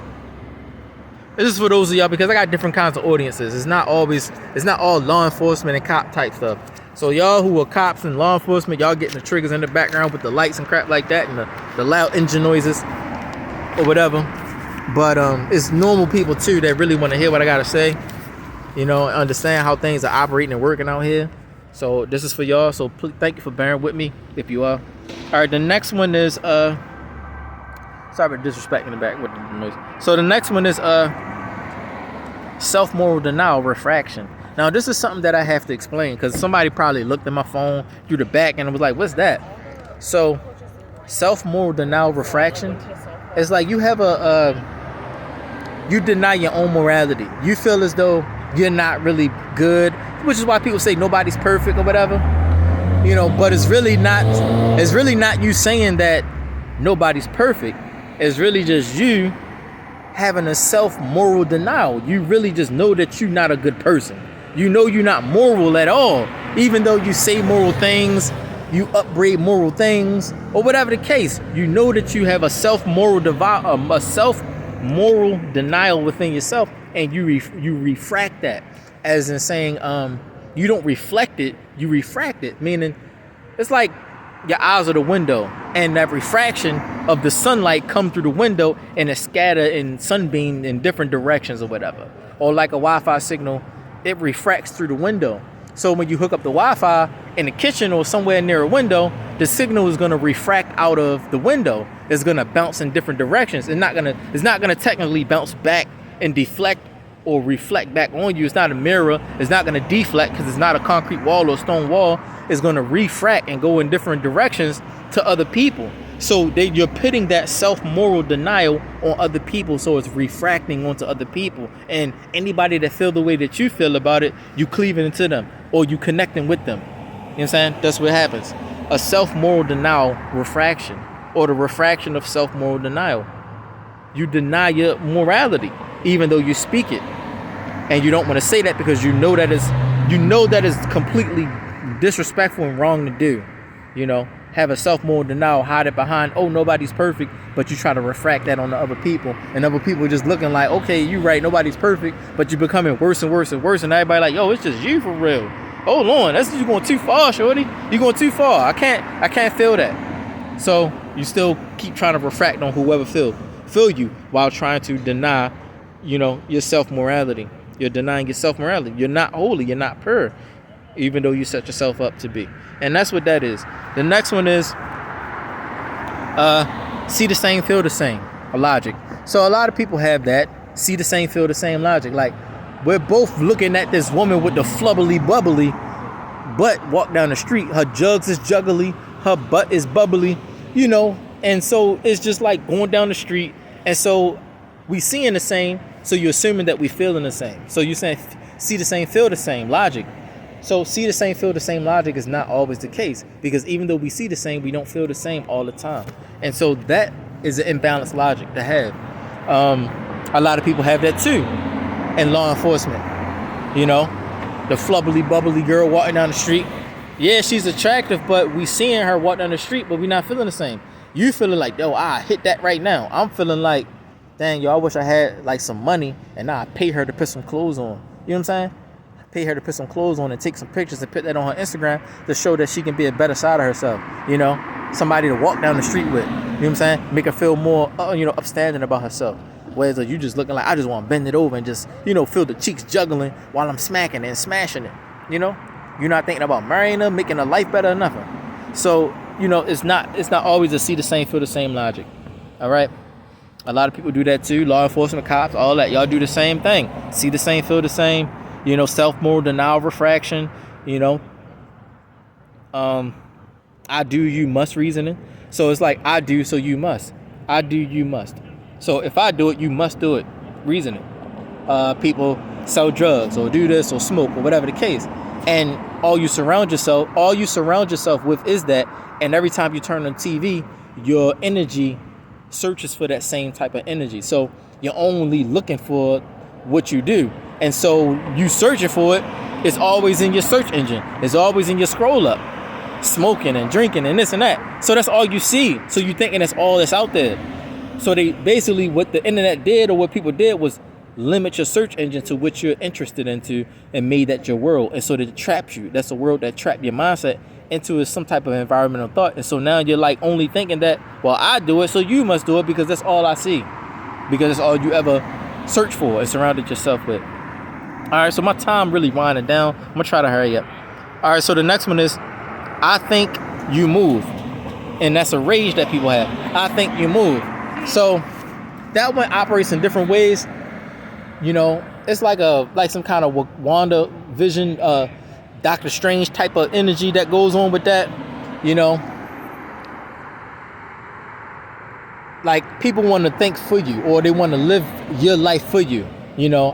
this is for those of y'all because I got different kinds of audiences. It's not all law enforcement and cop type stuff. So y'all who are cops and law enforcement, y'all getting the triggers in the background with the lights and crap like that and the loud engine noises or whatever. But it's normal people too that really want to hear what I gotta say, and understand how things are operating and working out here. So this is for y'all. So please, thank you for bearing with me if you are. All right, the next one is sorry for disrespecting the back with the noise. So the next one is self-moral denial refraction. Now this is something that I have to explain because somebody probably looked at my phone through the back and was like, what's that? So self-moral denial refraction is like you have you deny your own morality. You feel as though you're not really good, which is why people say nobody's perfect or whatever. But it's really not you saying that nobody's perfect. It's really just you having a self-moral denial. You really just know that you're not a good person. You know you're not moral at all, even though you say moral things, you upbraid moral things, or whatever the case. You know that you have a self-moral denial within yourself, and you refract that, as in saying, you don't reflect it, you refract it, meaning it's like your eyes are the window, and that refraction of the sunlight come through the window and it scatter in sunbeam in different directions or whatever. Or like a Wi-Fi signal, it refracts through the window. So when you hook up the Wi-Fi in the kitchen or somewhere near a window, the signal is going to refract out of the window. It's going to bounce in different directions. It's not going to technically bounce back and deflect or reflect back on you. It's not a mirror. It's not going to deflect because it's not a concrete wall or stone wall. It's going to refract and go in different directions to other people. So you're putting that self-moral denial on other people, so it's refracting onto other people. And anybody that feel the way that you feel about it, you cleaving into them or you connecting with them. You know what I'm saying? That's what happens. A self-moral denial refraction, or the refraction of self-moral denial. You deny your morality, even though you speak it. And you don't want to say that because you know that is completely disrespectful and wrong to do. Have a self-moral denial, hide it behind, oh, nobody's perfect, but you try to refract that on the other people, and other people just looking like, okay, you right, nobody's perfect, but you're becoming worse and worse and worse, and everybody like, yo, it's just you for real. Hold on, that's you going too far, shorty. You going too far. I can't feel that. So you still keep trying to refract on whoever feel you while trying to deny, your self-morality. You're denying your self-morality. You're not holy. You're not pure, even though you set yourself up to be. And that's what that is. The next one is see the same, feel the same. A logic. So a lot of people have that. See the same, feel the same logic. Like, we're both looking at this woman with the flubbly bubbly butt walk down the street. Her jugs is juggly. Her butt is bubbly. And so it's just like going down the street. And so we seeing the same. So you're assuming that we feeling the same. So you're saying see the same, feel the same logic. So see the same, feel the same logic is not always the case, because even though we see the same, we don't feel the same all the time. And so that is an imbalanced logic to have. A lot of people have that too in law enforcement. The flubbly bubbly girl walking down the street. Yeah, she's attractive, but we seeing her walk down the street, but we not feeling the same. You feeling like, yo, I hit that right now. I'm feeling like, dang, yo, I wish I had like some money and now I pay her to put some clothes on. You know what I'm saying? Pay her to put some clothes on and take some pictures and put that on her Instagram to show that she can be a better side of herself. Somebody to walk down the street with. You know what I'm saying? Make her feel more, upstanding about herself. Whereas you just looking like, I just want to bend it over and just, feel the cheeks juggling while I'm smacking it and smashing it. You're not thinking about marrying her, making her life better or nothing. So, it's not always a see the same, feel the same logic. All right? A lot of people do that too. Law enforcement, cops, all that. Y'all do the same thing. See the same, feel the same. Self-moral denial, refraction. I do, you must reasoning. So it's like, I do, so you must. I do, you must. So if I do it, you must do it. Reasoning. People sell drugs or do this or smoke or whatever the case. And all you surround yourself with is that. And every time you turn on TV, your energy searches for that same type of energy. So you're only looking for what you do. And so you searching for it, it's always in your search engine. It's always in your scroll up. Smoking and drinking and this and that. So that's all you see. So you thinking that's all that's out there. So they basically, what the internet did or what people did was limit your search engine to what you're interested into and made that your world. And so that it traps you. That's a world that trapped your mindset into some type of environmental thought. And so now you're like only thinking that, well, I do it, so you must do it because that's all I see. Because that's all you ever search for and surrounded yourself with. All right, so my time really winding down. I'm going to try to hurry up. All right, so the next one is, I think you move. And that's a rage that people have. I think you move. So that one operates in different ways. It's like some kind of Wanda Vision, Doctor Strange type of energy that goes on with that. Like people want to think for you, or they want to live your life for you.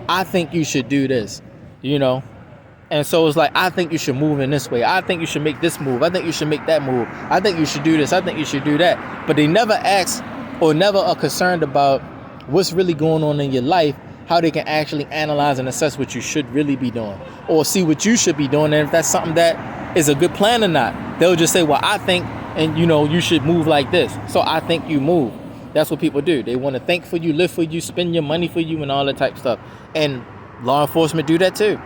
I think you should do this. And so it's like, I think you should move in this way. I think you should make this move. I think you should make that move. I think you should do this. I think you should do that. But they never ask or never are concerned about what's really going on in your life, how they can actually analyze and assess what you should really be doing, or see what you should be doing, and if that's something that is a good plan or not. They'll just say, well, I think, and you should move like this, so I think you move. That's what people do. They want to think for you, live for you, spend your money for you, and all that type of stuff. And law enforcement do that too.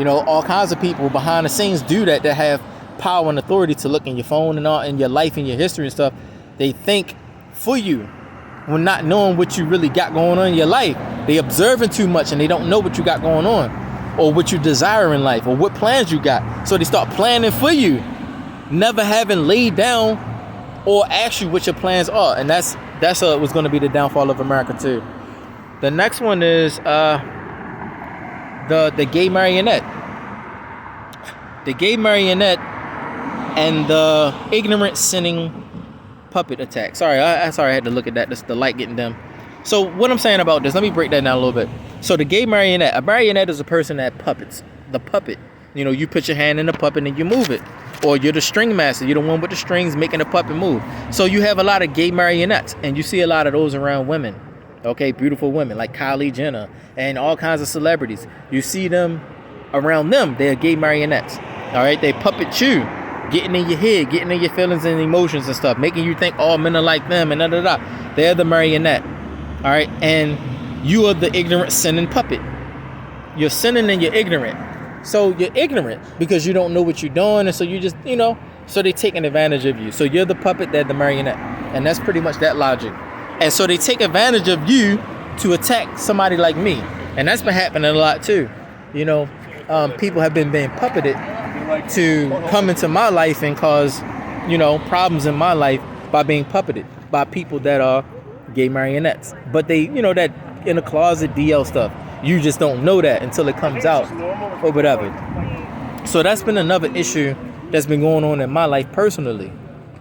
All kinds of people behind the scenes do that have power and authority to look in your phone and all, in your life and your history and stuff. They think for you when not knowing what you really got going on in your life. They observing too much and they don't know what you got going on, or what you desire in life, or what plans you got. So they start planning for you, never having laid down or asked you what your plans are. And that's what's going to be the downfall of America too. The next one is the gay marionette. The gay marionette and the ignorant sinning puppet attack. Sorry, I had to look at that. That's the light getting dim. So what I'm saying about this, let me break that down a little bit. So the gay marionette, a marionette is a person that puppets. The puppet. You put your hand in the puppet and you move it. Or you're the string master. You're the one with the strings making the puppet move. So you have a lot of gay marionettes, and you see a lot of those around women. Okay, beautiful women like Kylie Jenner and all kinds of celebrities. You see them around them, they're gay marionettes. All right, they puppet you, getting in your head, getting in your feelings and emotions and stuff, making you think all men are like them and da. They're the marionette. All right, and you are the ignorant sinning puppet. You're sinning and you're ignorant. So you're ignorant because you don't know what you're doing, and so you just, so they're taking advantage of you. So you're the puppet, they're the marionette. And that's pretty much that logic. And so they take advantage of you to attack somebody like me. And that's been happening a lot too. People have been being puppeted to come into my life and cause, problems in my life by being puppeted by people that are gay marionettes. But they, that in the closet DL stuff. You just don't know that until it comes out or whatever. So that's been another issue that's been going on in my life personally,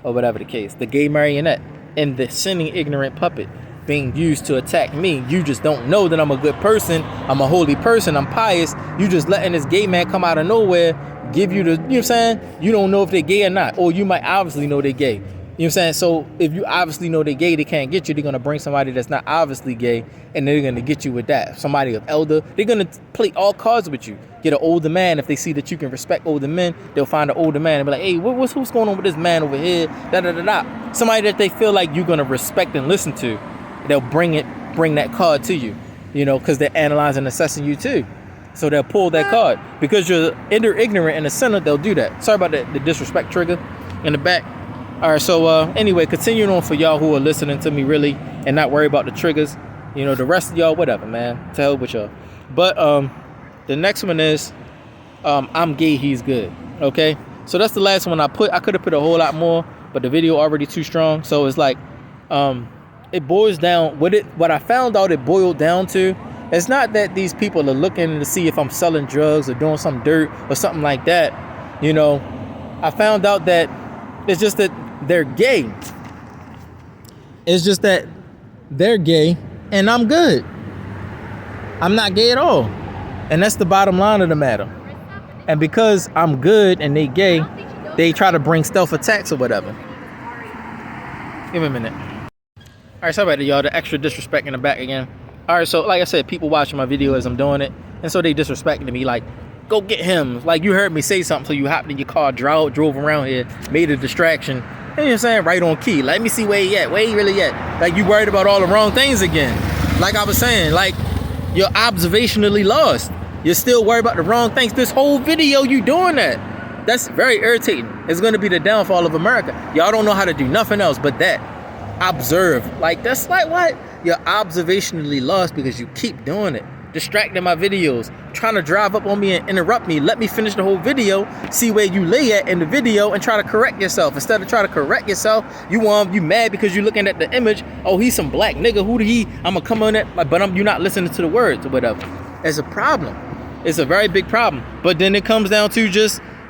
or whatever the case. The gay marionette and the sinning ignorant puppet being used to attack me. You just don't know that I'm a good person. I'm a holy person. I'm pious. You just letting this gay man come out of nowhere, give you the, what I'm saying? You don't know if they're gay or not. Or you might obviously know they're gay. You know what I'm saying? So if you obviously know they're gay, they can't get you. They're going to bring somebody that's not obviously gay, and they're going to get you with that. Somebody of elder. They're going to play all cards with you. Get an older man. If they see that you can respect older men, they'll find an older man and be like, hey, what's going on with this man over here? Da. Somebody that they feel like you're going to respect and listen to, they'll bring that card to you, because they're analyzing and assessing you too. So they'll pull that card. Because you're ignorant in the center, they'll do that. Sorry about the disrespect trigger in the back. All right, so anyway, continuing on for y'all who are listening to me really and not worry about the triggers. The rest of y'all, whatever, man. To hell with y'all. But the next one is I'm gay, he's good. Okay? So that's the last one I put. I could have put a whole lot more, but the video already too strong. So it's like it boils down. What I found out it boiled down to, it's not that these people are looking to see if I'm selling drugs or doing some dirt or something like that. I found out that it's just that they're gay. It's just that they're gay and I'm good. I'm not gay at all. And that's the bottom line of the matter. And because I'm good and they gay, they try to bring stealth attacks or whatever. Give me a minute. All right, sorry about that, y'all. The extra disrespect in the back again. All right, so like I said, people watching my video as I'm doing it. And so they disrespecting me like, go get him. Like you heard me say something, so you hopped in your car, drove around here, made a distraction. You know what I'm saying? Right on key. Let me see where he at. Where he really at? Like you worried about all the wrong things again. Like I was saying, like you're observationally lost. You're still worried about the wrong things. This whole video you doing that. That's very irritating. It's going to be the downfall of America. Y'all don't know how to do nothing else but that. Observe. Like that's like what? You're observationally lost because you keep doing it. Distracting my videos, trying to drive up on me and interrupt me. Let me finish the whole video, see where you lay at in the video, and try to correct yourself. Instead of trying to correct yourself, you mad because you're looking at the image. Oh, he's some black nigga. Who did he? I'm gonna come on that, but you're not listening to the words or whatever. It's a problem. It's a very big problem. But then it comes down to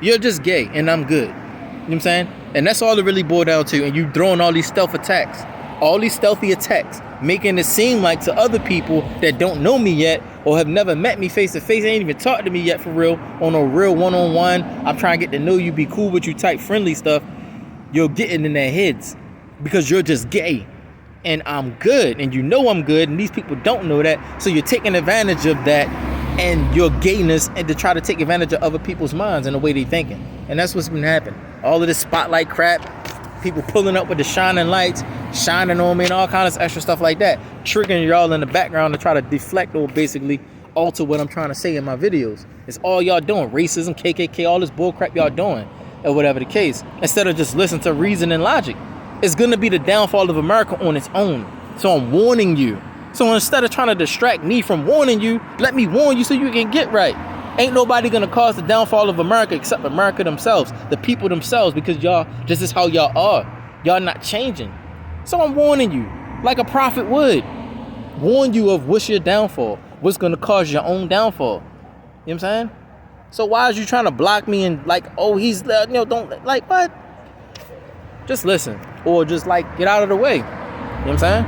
you're just gay and I'm good. You know what I'm saying? And that's all it really boiled down to. And you throwing all these stealth attacks, all these stealthy attacks, making it seem like to other people that don't know me yet or have never met me face to face, ain't even talked to me yet for real, on a real one-on-one, I'm trying to get to know you, be cool with you type friendly stuff, you're getting in their heads because you're just gay and I'm good, and you know I'm good, and these people don't know that, so you're taking advantage of that and your gayness, and to try to take advantage of other people's minds and the way they thinking. And that's what's been happening. All of this spotlight crap, people pulling up with the shining lights, shining on me and all kinds of extra stuff like that, triggering y'all in the background to try to deflect or basically alter what I'm trying to say in my videos. It's all y'all doing. Racism, KKK, all this bull crap y'all doing, or whatever the case, instead of just listen to reason and logic. It's gonna be the downfall of America on its own. So I'm warning you. So instead of trying to distract me from warning you, let me warn you so you can get right. Ain't nobody gonna cause the downfall of America except America themselves, the people themselves, because y'all, this is how y'all are. Y'all not changing. So I'm warning you, like a prophet would. Warn you of what's your downfall, what's gonna cause your own downfall. You know what I'm saying? So why is you trying to block me and like, oh, he's, don't, like, what? Just listen, or just like get out of the way. You know what I'm saying?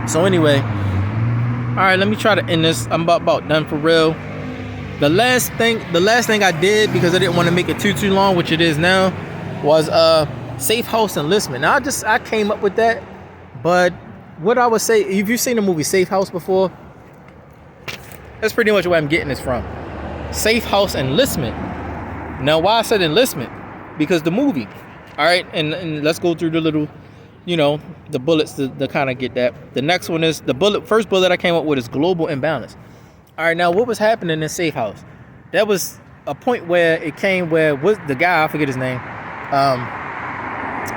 So anyway, all right, let me try to end this. I'm about done for real. The last thing I did, because I didn't want to make it too long, which it is now, was safe house enlistment. Now I came up with that, but what I would say, if you've seen the movie Safe House before, that's pretty much where I'm getting this from. Safe house enlistment. Now why I said enlistment? Because the movie. All right, and let's go through the little, the bullets to kind of get that. The next one is first bullet I came up with is global imbalance. All right, now what was happening in Safe House? That was a point where it came where was the guy, I forget his name,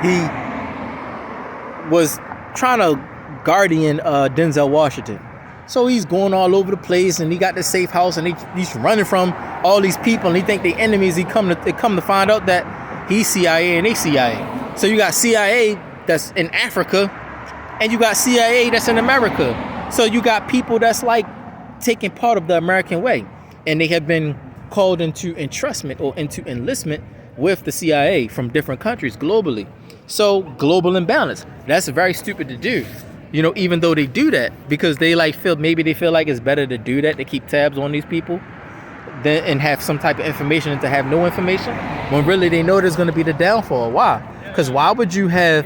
he was trying to guardian Denzel Washington. So he's going all over the place, and he got the safe house, and he's running from all these people, and he think they enemies. They come to find out that he's CIA and they CIA. So you got CIA that's in Africa, and you got CIA that's in America. So you got people that's like taking part of the American way, and they have been called into entrustment or into enlistment with the CIA from different countries globally. So global imbalance. That's very stupid to do. Even though they do that because they feel like it's better to do that, to keep tabs on these people than and have some type of information and to have no information, when really they know there's going to be the downfall. Why? Because why would you have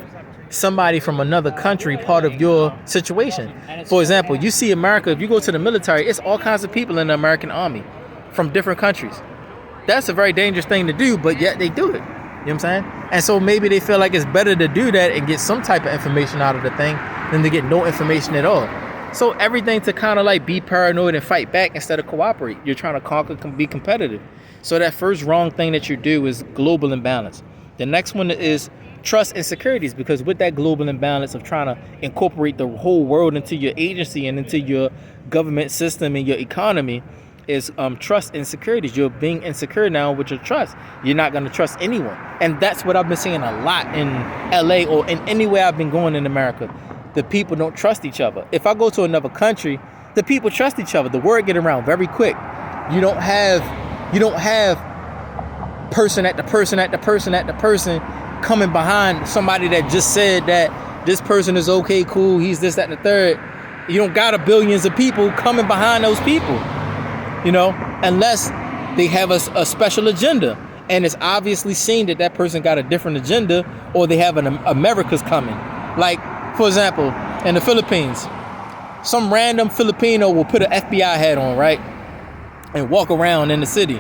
somebody from another country part of your situation? For example, you see America, if you go to the military, it's all kinds of people in the American army from different countries. That's a very dangerous thing to do, but yet they do it. You know what I'm saying? And so maybe they feel like it's better to do that and get some type of information out of the thing than to get no information at all. So everything to kind of be paranoid and fight back instead of cooperate. You're trying to conquer, be competitive. So that first wrong thing that you do is global imbalance. The next one is trust insecurities, because with that global imbalance of trying to incorporate the whole world into your agency and into your government system and your economy, is trust insecurities. You're being insecure now with your trust. You're not going to trust anyone. And that's what I've been seeing a lot in LA or in anywhere I've been going in America. The people don't trust each other. If I go to another country, the people trust each other. The word get around very quick. You don't have person at the person at the person at the person coming behind somebody that just said that this person is okay, cool, he's this, that, and the third. You don't got billions of people coming behind those people. Unless they have a special agenda, and it's obviously seen that that person got a different agenda, or they have an America's coming. Like, for example, in the Philippines, some random Filipino will put an FBI hat on, right, and walk around in the city,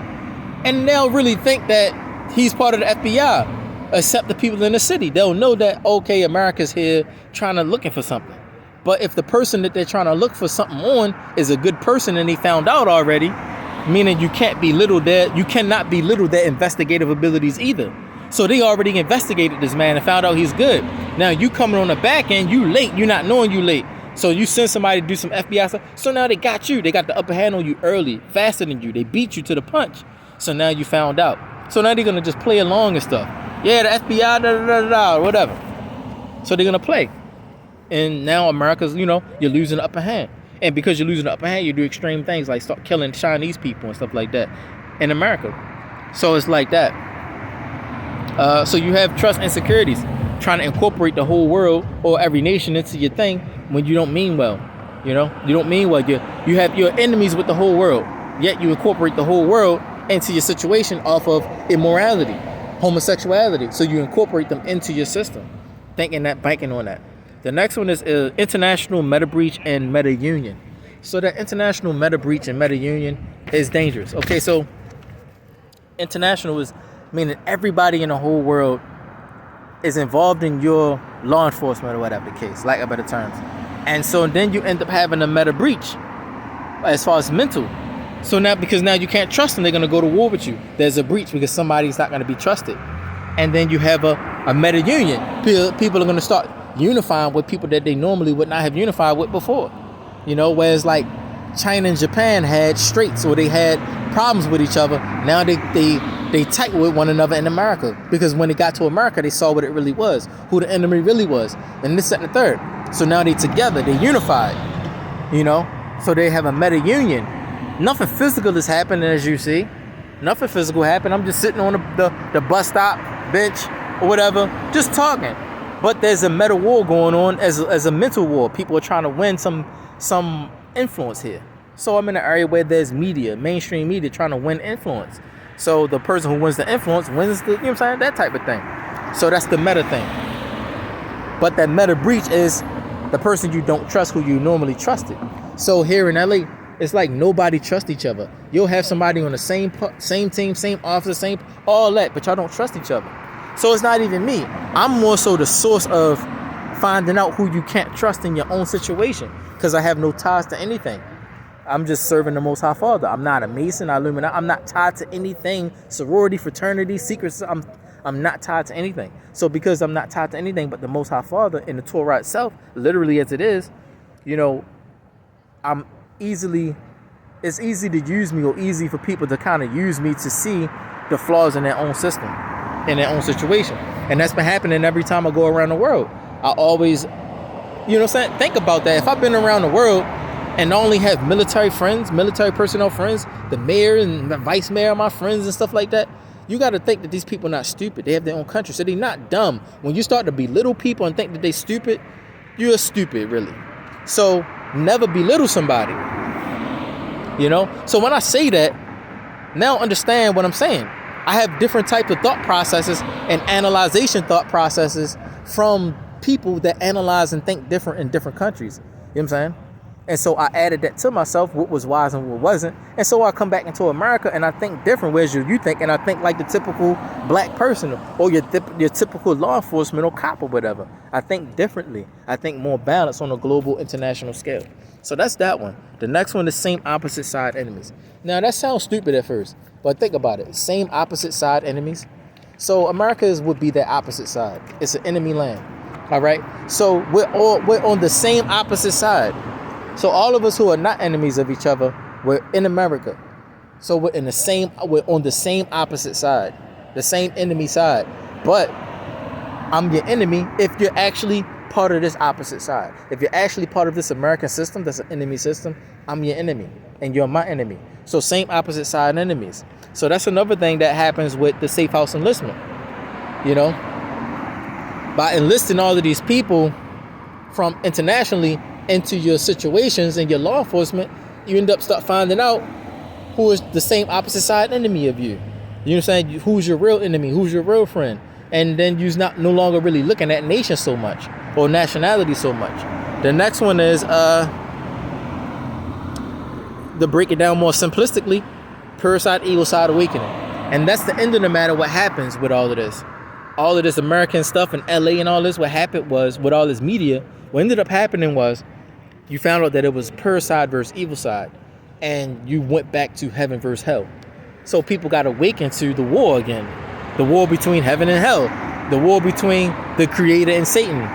and they'll really think that he's part of the FBI, except the people in the city. They'll know that, okay, America's here looking for something. But if the person that they're trying to look for something on is a good person and they found out already, meaning you cannot belittle their investigative abilities either. So they already investigated this man and found out he's good. Now you coming on the back end, you late, you not knowing you late. So you send somebody to do some FBI stuff. So now they got you. They got the upper hand on you early, faster than you. They beat you to the punch. So now you found out. So now they're going to just play along and stuff. Yeah, the FBI, whatever. So they're going to play. And now America's, you're losing the upper hand. And because you're losing the upper hand, you do extreme things like start killing Chinese people and stuff like that in America. So it's like that. So you have trust insecurities. trying to incorporate the whole world or every nation into your thing when you don't mean well. You don't mean well. You have your enemies with the whole world, yet you incorporate the whole world into your situation off of immorality, homosexuality. So you incorporate them into your system, banking on that. The next one is international meta breach and meta union. So that international meta breach and meta union is dangerous. Okay, so international is meaning everybody in the whole world is involved in your law enforcement or whatever the case, lack of better terms. And so then you end up having a meta breach as far as mental. So because now you can't trust them, they're going to go to war with you. There's a breach because somebody's not going to be trusted. And then you have a meta union. People are going to start unifying with people that they normally would not have unified with before. Whereas like China and Japan had straits, or they had problems with each other. Now they tight with one another in America, because when they got to America, they saw what it really was, who the enemy really was, and this, that, and the third. So now they together, they unified, so they have a meta union. Nothing physical is happening, as you see. Nothing physical happened. I'm just sitting on the bus stop bench or whatever, just talking. But there's a meta war going on as a mental war. People are trying to win some influence here. So I'm in an area where there's media, mainstream media, trying to win influence. So the person who wins the influence wins the, that type of thing. So that's the meta thing. But that meta breach is the person you don't trust who you normally trusted. So here in LA, it's like nobody trusts each other. You'll have somebody on the same team, same officer, same all that, but y'all don't trust each other. So it's not even me. I'm more so the source of finding out who you can't trust in your own situation, because I have no ties to anything. I'm just serving the Most High Father. I'm not a Mason, not Illuminati. I'm not tied to anything, sorority, fraternity, secrets. I'm not tied to anything. So because I'm not tied to anything but the Most High Father in the Torah itself, literally as it is, it's easy to use me, or easy for people to kind of use me to see the flaws in their own system, in their own situation. And that's been happening every time I go around the world. I always, think about that. If I've been around the world and I only have military friends, military personnel friends, the mayor and the vice mayor are my friends and stuff like that, you got to think that these people are not stupid. They have their own country, so they're not dumb. When you start to belittle people and think that they're stupid, you're stupid, really. So never belittle somebody. So when I say that, now understand what I'm saying. I have different types of thought processes and analyzation thought processes from people that analyze and think different in different countries. You know what I'm saying? And so I added that to myself, what was wise and what wasn't. And so I come back into America and I think different, whereas you think, and I think like the typical black person or your typical law enforcement or cop or whatever. I think differently. I think more balanced on a global international scale. So that's that one. The next one is same opposite side enemies. Now that sounds stupid at first, but think about it. Same opposite side enemies. So America would be that opposite side. It's an enemy land. All right. So we're on the same opposite side. So all of us who are not enemies of each other, we're in America. So we're on the same opposite side, the same enemy side. But I'm your enemy if you're actually part of this opposite side. If you're actually part of this American system, that's an enemy system, I'm your enemy and you're my enemy. So same opposite side enemies. So that's another thing that happens with the safe house enlistment. By enlisting all of these people from internationally into your situations and your law enforcement, you end up start finding out who is the same opposite side enemy of you. You know what I'm saying? Who's your real enemy? Who's your real friend? And then you're no longer really looking at nation so much or nationality so much. The next one is to break it down more simplistically, pure side, evil side awakening. And that's the end of the matter. What happens with all of this? All of this American stuff in LA and all this, what happened was with all this media, what ended up happening was you found out that it was pure side versus evil side, and you went back to heaven versus hell. So people got awakened to the war again, the war between heaven and hell, the war between the creator and Satan.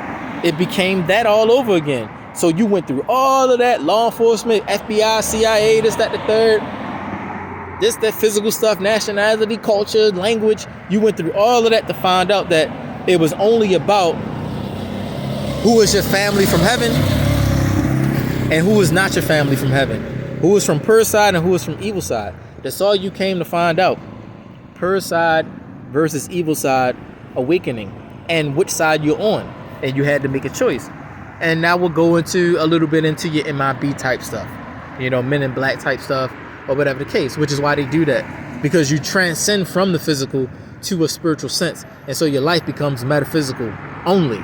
It became that all over again. So you went through all of that, law enforcement, FBI, CIA, this, that, the third, this, that physical stuff, nationality, culture, language. You went through all of that to find out that it was only about who is your family from heaven and who is not your family from heaven, who is from pure side and who is from evil side. That's all you came to find out. Pure side versus evil side awakening. and which side you're on, and you had to make a choice. And now we'll go into a little bit into your MIB type stuff, Men in Black type stuff, or whatever the case, which is why they do that, because you transcend from the physical to a spiritual sense, and so your life becomes metaphysical only.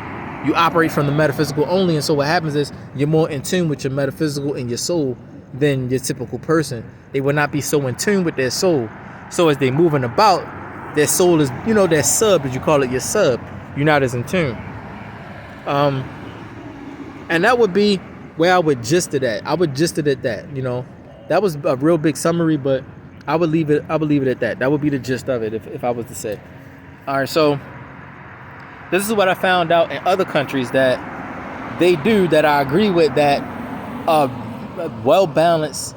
You operate from the metaphysical only, and so what happens is you're more in tune with your metaphysical and your soul than your typical person. They will not be so in tune with their soul. So as they moving about, their soul is, their sub, as you call it, your sub. You're not as in tune. And that would be where I would gist it at. I would gist it at that. That was a real big summary, but I would leave it at that. That would be the gist of it if I was to say. All right, so this is what I found out in other countries that they do that I agree with, that well-balanced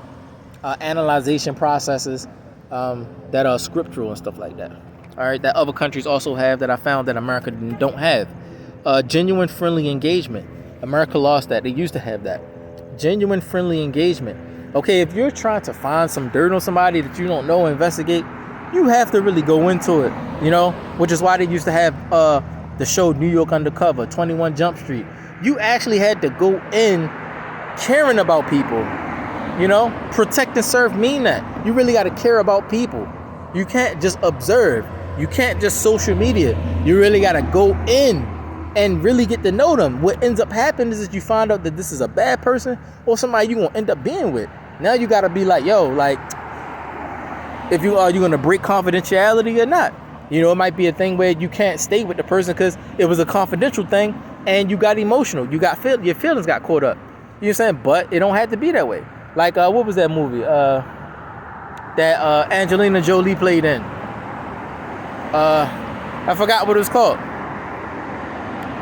analyzation processes that are scriptural and stuff like that. All right, that other countries also have, that I found that America don't have. Genuine friendly engagement. America lost that. They used to have that. Genuine friendly engagement. Okay, if you're trying to find some dirt on somebody that you don't know, investigate, you have to really go into it, which is why they used to have the show New York Undercover, 21 Jump Street. You actually had to go in caring about people, protect and serve mean that. You really got to care about people. You can't just observe. You can't just social media. You really got to go in and really get to know them. What ends up happening is that you find out that this is a bad person or somebody you're going to end up being with. Now you got to be like, if are you going to break confidentiality or not? It might be a thing where you can't stay with the person because it was a confidential thing and you got emotional. Your feelings got caught up. You know what I'm saying? But it don't have to be that way. Like, what was that movie that Angelina Jolie played in? I forgot what it was called.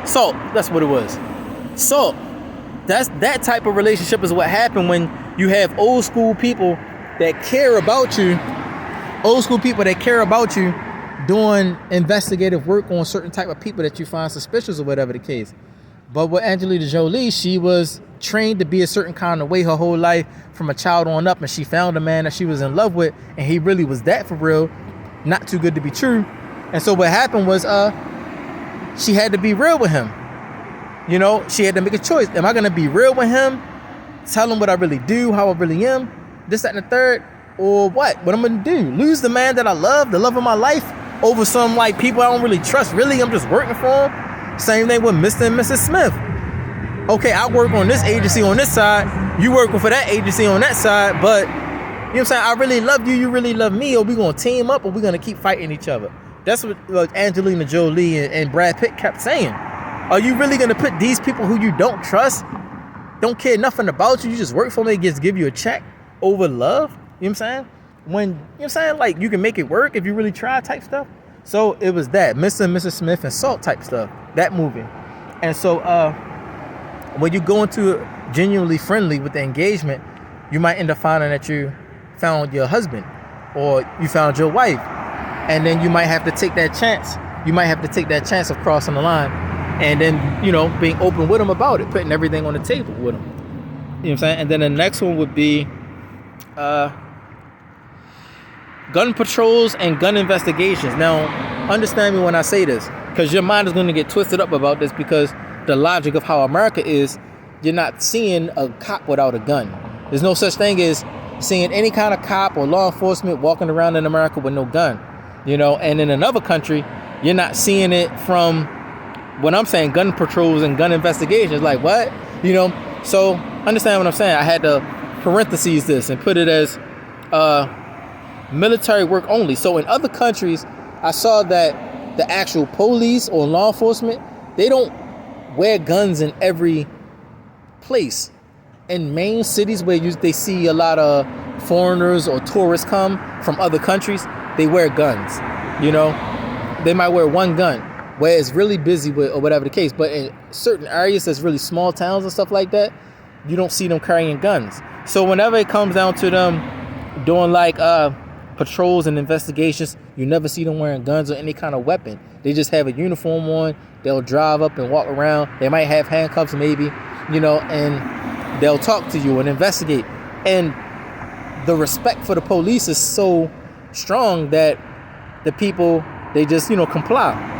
Salt. That's what it was. Salt. That type of relationship is what happened when you have old school people that care about you. Old school people that care about you doing investigative work on certain type of people that you find suspicious or whatever the case. But with Angelina Jolie, she was trained to be a certain kind of way her whole life from a child on up, and she found a man that she was in love with, and he really was that for real, not too good to be true. And so what happened was she had to be real with him. She had to make a choice. Am I going to be real with him? Tell him what I really do, how I really am, this, that, and the third, or what? What I'm going to do? Lose the man that I love, the love of my life, over some people I don't really trust. Really, I'm just working for him. Same thing with Mr. and Mrs. Smith. Okay, I work on this agency on this side. You working for that agency on that side. But, you know what I'm saying? I really love you. You really love me. Or we going to team up or we going to keep fighting each other. That's what Angelina Jolie and Brad Pitt kept saying. Are you really going to put these people who you don't trust, don't care nothing about you, you just work for them, they just give you a check over love? You know what I'm saying? When, you know what I'm saying? Like, you can make it work if you really try type stuff. So it was that, Mr. and Mrs. Smith and Salt type stuff, that movie. And so when you go into genuinely friendly with the engagement, you might end up finding that you found your husband or you found your wife. And then you might have to take that chance. You might have to take that chance of crossing the line and then, being open with them about it, putting everything on the table with them. You know what I'm saying? And then the next one would be gun patrols and gun investigations. Now, understand me when I say this, because your mind is going to get twisted up about this, because the logic of how America is, you're not seeing a cop without a gun. There's no such thing as seeing any kind of cop or law enforcement walking around in America with no gun. And in another country, you're not seeing it from when I'm saying gun patrols and gun investigations. Like, what? So understand what I'm saying. I had to parentheses this and put it as military work only. So in other countries, I saw that the actual police or law enforcement, they don't wear guns in every place. In main cities where they see a lot of foreigners or tourists come from other countries, they wear guns. They might wear one gun where it's really busy with or whatever the case. But in certain areas that's really small towns and stuff like that, you don't see them carrying guns. So whenever it comes down to them doing patrols and investigations, you never see them wearing guns or any kind of weapon. They just have a uniform on. They'll drive up and walk around. They might have handcuffs maybe, and they'll talk to you and investigate. And the respect for the police is so strong that the people, they just, comply,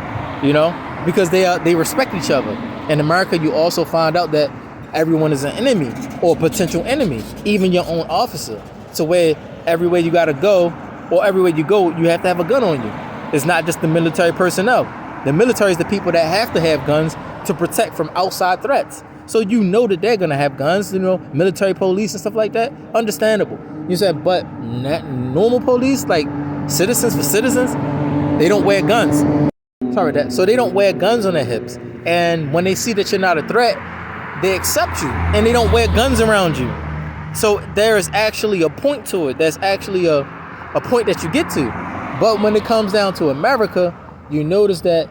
because they respect each other. In America, you also find out that everyone is an enemy or potential enemy, even your own officer. So where everywhere you gotta go, or everywhere you go, you have to have a gun on you. It's not just the military personnel. The military is the people that have to have guns to protect from outside threats. So you know that they're gonna have guns, military police and stuff like that. Understandable. You said, but normal police, like citizens for citizens, they don't wear guns. Sorry, so they don't wear guns on their hips. And when they see that you're not a threat, they accept you, and they don't wear guns around you. So there is actually a point to it. There's actually a point that you get to. But when it comes down to America, you notice that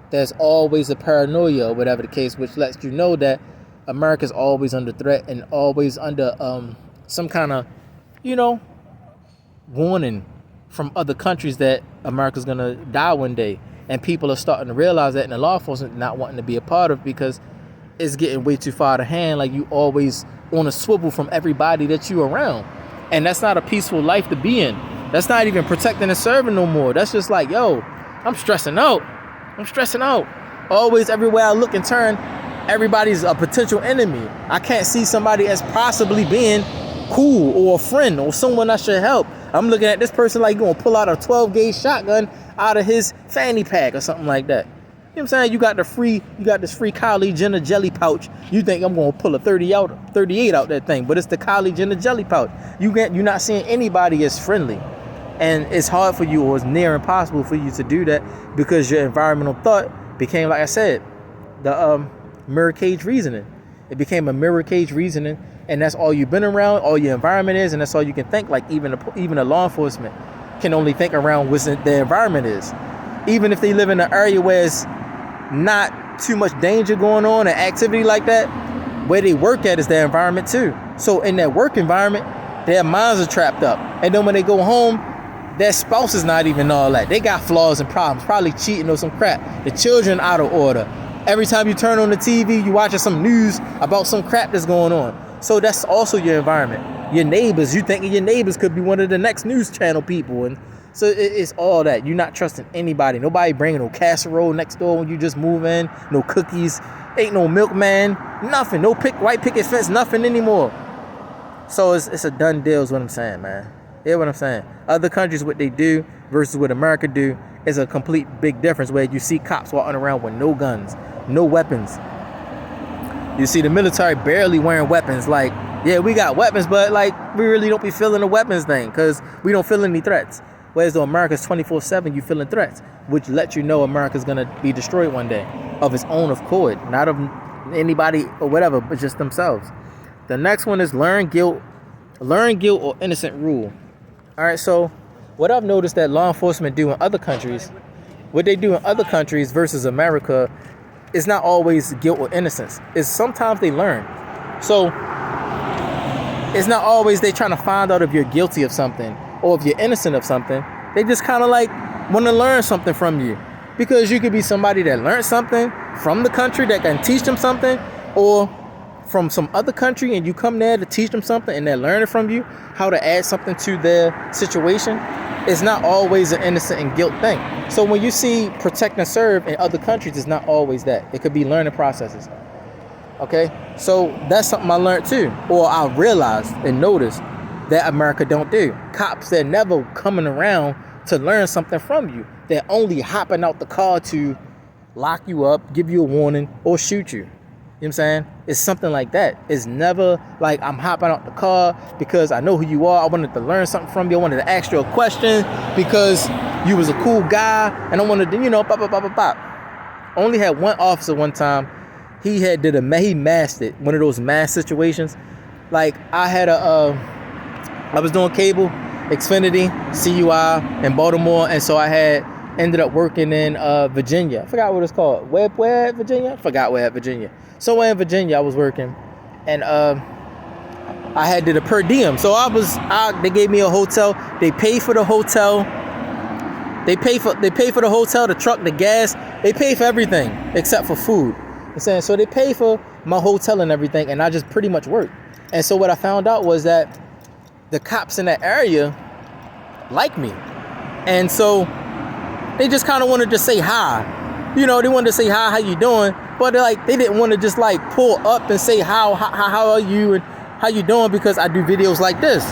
there's always a paranoia or whatever the case, which lets you know that America's always under threat and always under some kind of, warning from other countries that America's gonna die one day. And people are starting to realize that, and the law enforcement not wanting to be a part of, because it's getting way too far to hand. Like, you always on a swivel from everybody that you around. And that's not a peaceful life to be in. That's not even protecting and serving no more. That's just like, yo, I'm stressing out. Always, everywhere I look and turn, everybody's a potential enemy. I can't see somebody as possibly being cool or a friend or someone I should help. I'm looking at this person like going to pull out a 12-gauge shotgun out of his fanny pack or something like that. You know what I'm saying? You got this free Kylie Jenner jelly pouch. You think I'm going to pull a 38 out that thing, but it's the Kylie Jenner jelly pouch. You're not seeing anybody as friendly. And it's hard for you, or it's near impossible for you to do that, because your environmental thought became, like I said, the mirror cage reasoning. It became a mirror cage reasoning, and that's all you've been around, all your environment is, and that's all you can think. Like, even a law enforcement can only think around what their environment is. Even if they live in an area where it's not too much danger going on and activity like that, where they work at is their environment too. So in that work environment, their minds are trapped up. And then when they go home, their spouse is not even all that. They got flaws and problems, probably cheating or some crap. The children out of order. Every time you turn on the TV, you watching some news about some crap that's going on. So that's also your environment. Your neighbors, you thinking your neighbors could be one of the next news channel people. And so it's all that. You're not trusting anybody. Nobody bringing no casserole next door when you just move in. No cookies. Ain't no milkman. Nothing. No white picket fence. Nothing anymore. So it's a done deal is what I'm saying, man. Hear what I'm saying? Other countries, what they do versus what America do is a complete big difference, where you see cops walking around with no guns, no weapons. You see the military barely wearing weapons. Like, yeah, we got weapons, but like, we really don't be feeling the weapons thing, because we don't feel any threats. Whereas though America's 24/7, you feeling threats, which lets you know America's gonna be destroyed one day of its own accord, not of anybody or whatever, but just themselves. The next one is learn guilt or innocent rule. All right, so what I've noticed that law enforcement do in other countries, what they do in other countries versus America, is not always guilt or innocence. It's sometimes they learn. So it's not always they trying to find out if you're guilty of something or if you're innocent of something. They just kind of like want to learn something from you, because you could be somebody that learned something from the country that can teach them something, or from some other country and you come there to teach them something and they're learning from you how to add something to their situation. It's not always an innocent and guilt thing. So when you see protect and serve in other countries, it's not always that. It could be learning processes. Okay, so that's something I learned too, or I realized and noticed that America don't do. Cops, they're never coming around to learn something from you. They're only hopping out the car to lock you up, give you a warning, or shoot you. You know what I'm saying? It's something like that. It's never like I'm hopping out the car because I know who you are. I wanted to learn something from you. I wanted to ask you a question because you was a cool guy, and I wanted to, pop. Only had one officer one time. He masked it. One of those mask situations. Like I was doing cable, Xfinity, CUI in Baltimore, and so I ended up working in Virginia. I forgot what it's called. Where at Virginia? I forgot where at Virginia. Somewhere in Virginia I was working, and I did a per diem. So they gave me a hotel. They paid for the hotel. They pay for the hotel, the truck, the gas. They pay for everything except for food. I'm saying, so they pay for my hotel and everything, and I just pretty much worked. And so what I found out was that the cops in that area like me, and so they just kind of wanted to say hi. they wanted to say hi, how you doing, but they didn't want to just like pull up and say how are you and how you doing, because I do videos like this.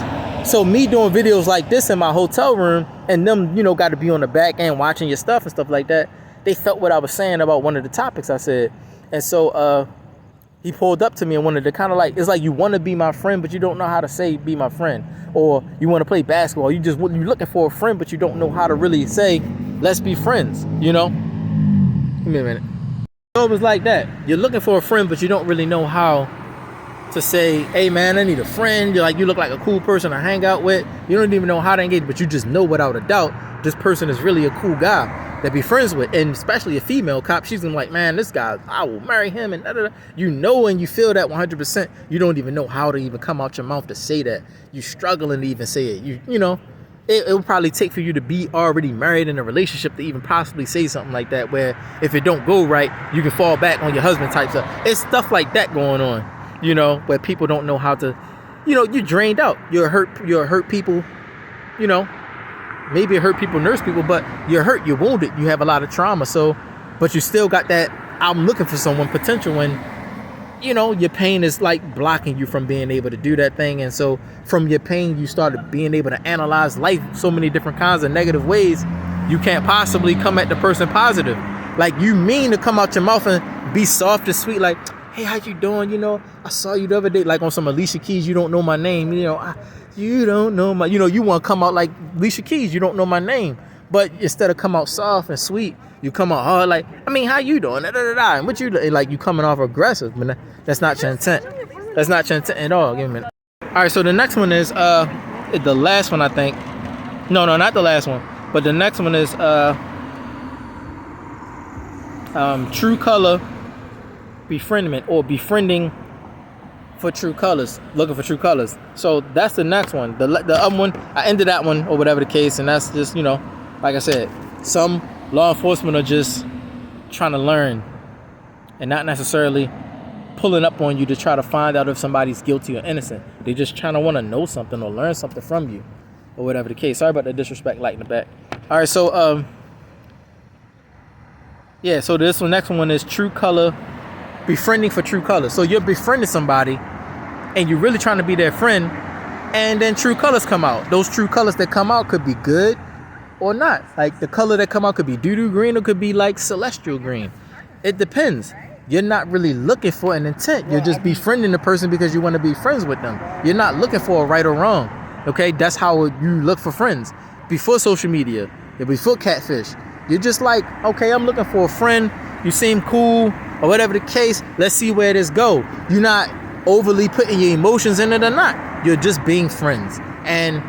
So me doing videos like this in my hotel room and them, got to be on the back end watching your stuff and stuff like that. They felt what I was saying about one of the topics I said. And so he pulled up to me and wanted to kind of it's like you want to be my friend, but you don't know how to say be my friend. Or you want to play basketball. You're looking for a friend, but you don't know how to really say, let's be friends, Give me a minute. So it was like that. You're looking for a friend, but you don't really know how to say, hey man, I need a friend. You look like a cool person to hang out with. You don't even know how to engage, but you just know without a doubt this person is really a cool guy that be friends with. And especially a female cop, she's gonna be like, man, this guy, I will marry him, and and you feel that 100%. You don't even know how to even come out your mouth to say that. You struggling to even say it. It will probably take for you to be already married in a relationship to even possibly say something like that, where if it don't go right, you can fall back on your husband type stuff. It's stuff like that going on, where people don't know how to, you're drained out. You're hurt people, maybe it hurt people, nurse people, but you're hurt, you're wounded, you have a lot of trauma. So, but you still got that I'm looking for someone potential when, your pain is like blocking you from being able to do that thing. And so from your pain, you started being able to analyze life so many different kinds of negative ways. You can't possibly come at the person positive. Like you mean to come out your mouth and be soft and sweet, like, hey, how you doing? I saw you the other day, like on some Alicia Keys, you don't know my name, you don't know my, you want to come out like Alicia Keys, you don't know my name. But instead of come out soft and sweet, you come out hard, like, how you doing? Da, da, da, da. And what you like, you coming off aggressive, man. That's not your intent. That's not your intent at all. Give me a minute. All right, so the next one is the last one, I think. No, not the last one, but the next one is true color befriendment, or befriending for true colors, looking for true colors. So that's the next one. The other one, I ended that one, or whatever the case, and that's just, like I said, some law enforcement are just trying to learn and not necessarily pulling up on you to try to find out if somebody's guilty or innocent. They just trying to want to know something or learn something from you, or whatever the case. Sorry about the disrespect, light in the back. All right, so so this one, next one is true color, befriending for true colors. So you're befriending somebody and you're really trying to be their friend, and then true colors come out. Those true colors that come out could be good or not. Like the color that come out could be doo-doo green, or could be like celestial green. It depends. You're not really looking for an intent. You're just befriending the person because you want to be friends with them. You're not looking for a right or wrong. Okay, that's how you look for friends. Before social media, before catfish, you're just like, okay, I'm looking for a friend. You seem cool, or whatever the case. Let's see where this go. You're not overly putting your emotions in it or not. You're just being friends. And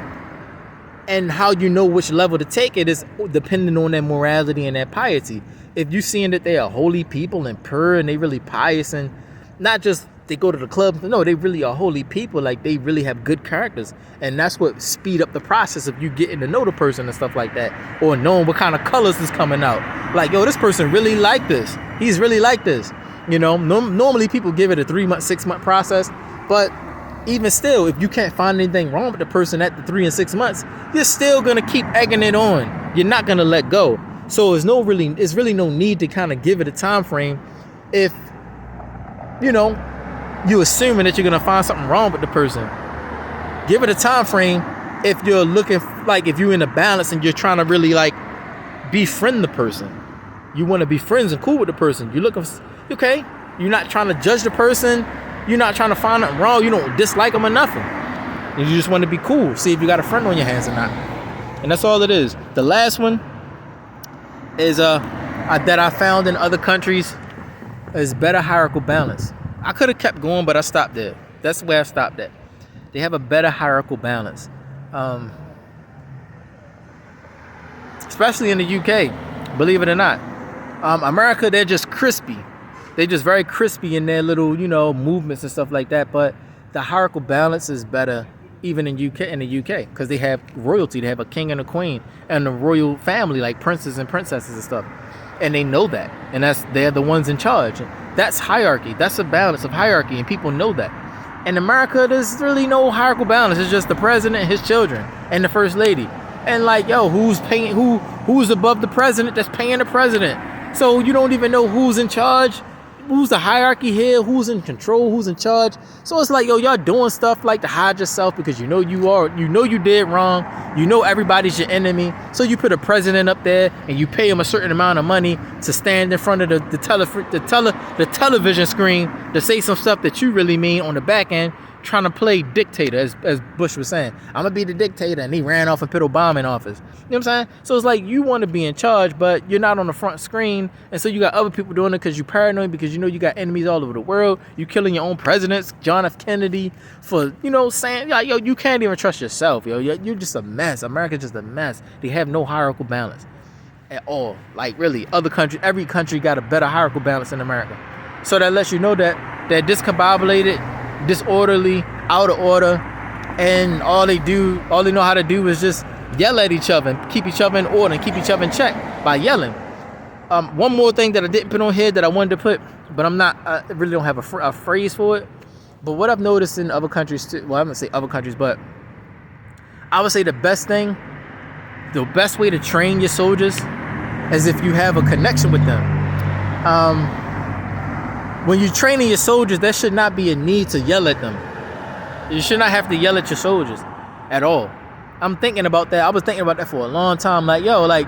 how you know which level to take it is depending on their morality and their piety. If you're seeing that they are holy people and pure and they really pious, and not just they go to the club, no, they really are holy people, like they really have good characters, and that's what speed up the process of you getting to know the person and stuff like that, or knowing what kind of colors is coming out. Like, yo, this person really like this, he's really like this. Normally people give it a 3-month, 6-month process, but even still, if you can't find anything wrong with the person at the 3 and 6 months, you're still gonna keep egging it on. You're not gonna let go. So it's really no need to kind of give it a time frame if you assuming that you're gonna find something wrong with the person. Give it a time frame if you're looking, like if you're in a balance and you're trying to really like befriend the person. You want to be friends and cool with the person. You're looking for, okay, you're not trying to judge the person. You're not trying to find nothing wrong. You don't dislike them or nothing. You just want to be cool. See if you got a friend on your hands or not. And that's all it is. The last one is that I found in other countries is better hierarchical balance. I could have kept going, but I stopped there. That's where I stopped at. They have a better hierarchical balance. Especially in the UK, believe it or not. America, they're just crispy. They're just very crispy in their little, movements and stuff like that. But the hierarchical balance is better even in the UK, because they have royalty. They have a king and a queen and a royal family, like princes and princesses and stuff. And they know that. And they're the ones in charge. That's hierarchy. That's a balance of hierarchy, and people know that. In America, there's really no hierarchical balance. It's just the president and his children and the first lady. And like, yo, who's above the president that's paying the president? So you don't even know who's in charge, who's the hierarchy here, who's in control, who's in charge. So it's like, yo, y'all doing stuff like to hide yourself because you know you did wrong. You know everybody's your enemy. So you put a president up there and you pay him a certain amount of money to stand in front of the television screen to say some stuff that you really mean on the back end, trying to play dictator, as Bush was saying. I'm gonna be the dictator, and he ran off and put Obama in office. You know what I'm saying? So it's like you want to be in charge, but you're not on the front screen, and so you got other people doing it because you're paranoid, because you know you got enemies all over the world. You killing your own presidents, John F. Kennedy, for saying, yo, you can't even trust yourself, yo. You're just a mess. America's just a mess. They have no hierarchical balance at all. Like really, every country got a better hierarchical balance than America. So that lets you know that they're discombobulated, disorderly, out of order, and all they know how to do is just yell at each other and keep each other in order and keep each other in check by yelling. One more thing that I didn't put on here that I wanted to put, but I really don't have a phrase for it. But what I've noticed in other countries too, well, I'm gonna say other countries, but I would say the best way to train your soldiers is if you have a connection with them. When you're training your soldiers, there should not be a need to yell at them. You should not have to yell at your soldiers at all. I'm thinking about that. I was thinking about that for a long time. Like, yo, like,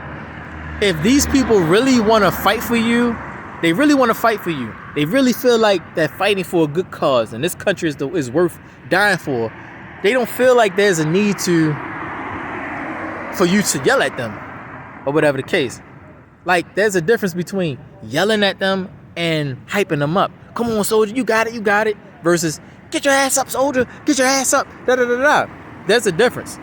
if these people really want to fight for you, they really want to fight for you. They really feel like they're fighting for a good cause, and this country is worth dying for. They don't feel like there's a need for you to yell at them, or whatever the case. Like, there's a difference between yelling at them and hyping them up. Come on, soldier, you got it. Versus, get your ass up, soldier, get your ass up, da-da-da-da. There's a difference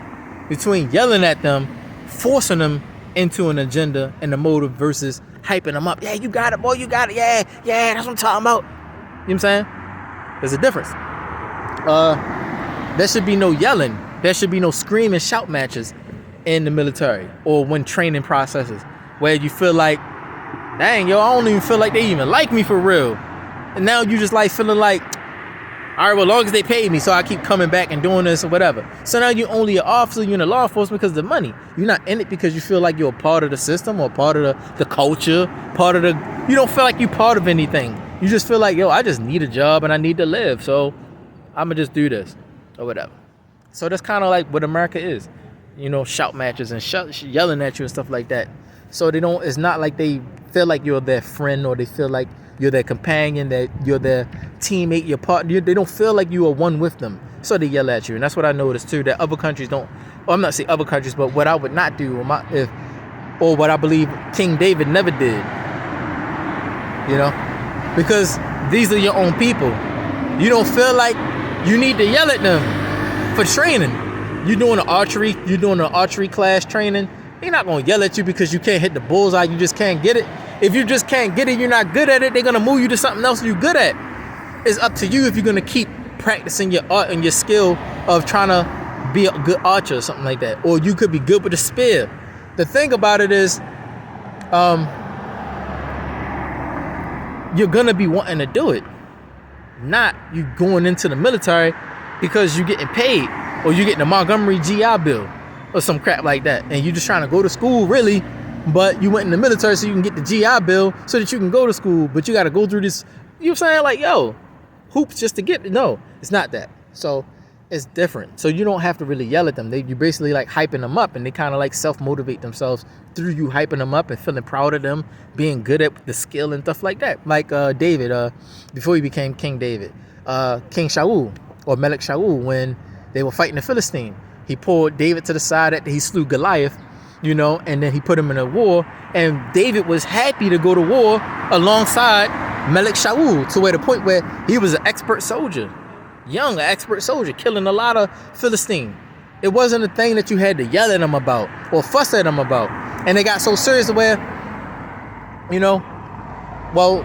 between yelling at them, forcing them into an agenda and a motive, versus hyping them up. Yeah, you got it, boy, you got it. Yeah, that's what I'm talking about. You know what I'm saying? There's a difference. There should be no yelling. There should be no scream and shout matches in the military or when training processes where you feel like, dang, yo, I don't even feel like they even like me for real. And now you just like feeling like, all right, well, as long as they pay me, so I keep coming back and doing this or whatever. So now you're only an officer, you're in the law enforcement because of the money. You're not in it because you feel like you're a part of the system or part of the culture, you don't feel like you're part of anything. You just feel like, yo, I just need a job and I need to live, so I'm going to just do this or whatever. So that's kind of like what America is. Shout matches and yelling at you and stuff like that. So it's not like they feel like you're their friend or they feel like you're their companion, that you're their teammate, your partner. They don't feel like you are one with them. So they yell at you. And that's what I noticed too, that other countries don't, well, I'm not saying other countries, but what I would not do, or what I believe King David never did. Because these are your own people. You don't feel like you need to yell at them for training. You're doing an archery class training. They're not going to yell at you because you can't hit the bullseye. You just can't get it. If you just can't get it, you're not good at it, they're going to move you to something else you're good at. It's up to you if you're going to keep practicing your art and your skill of trying to be a good archer or something like that. Or you could be good with a spear. The thing about it is, you're going to be wanting to do it. Not you going into the military because you're getting paid or you're getting a Montgomery GI Bill or some crap like that. And you're just trying to go to school, really. But you went in the military so you can get the GI Bill so that you can go to school. But you got to go through this, you know what I'm saying? Like, yo, hoops just to get it. No, it's not that. So it's different. So you don't have to really yell at them. You basically like hyping them up, and they kind of like self-motivate themselves through you hyping them up and feeling proud of them, being good at the skill and stuff like that. Like David, before he became King David, King Shaul or Melech Shaul, when they were fighting the Philistine, he pulled David to the side after he slew Goliath, and then he put him in a war, and David was happy to go to war alongside Melech Shaul, to where the point where he was an expert soldier, killing a lot of Philistine. It wasn't a thing that you had to yell at him about or fuss at him about. And it got so serious where, well,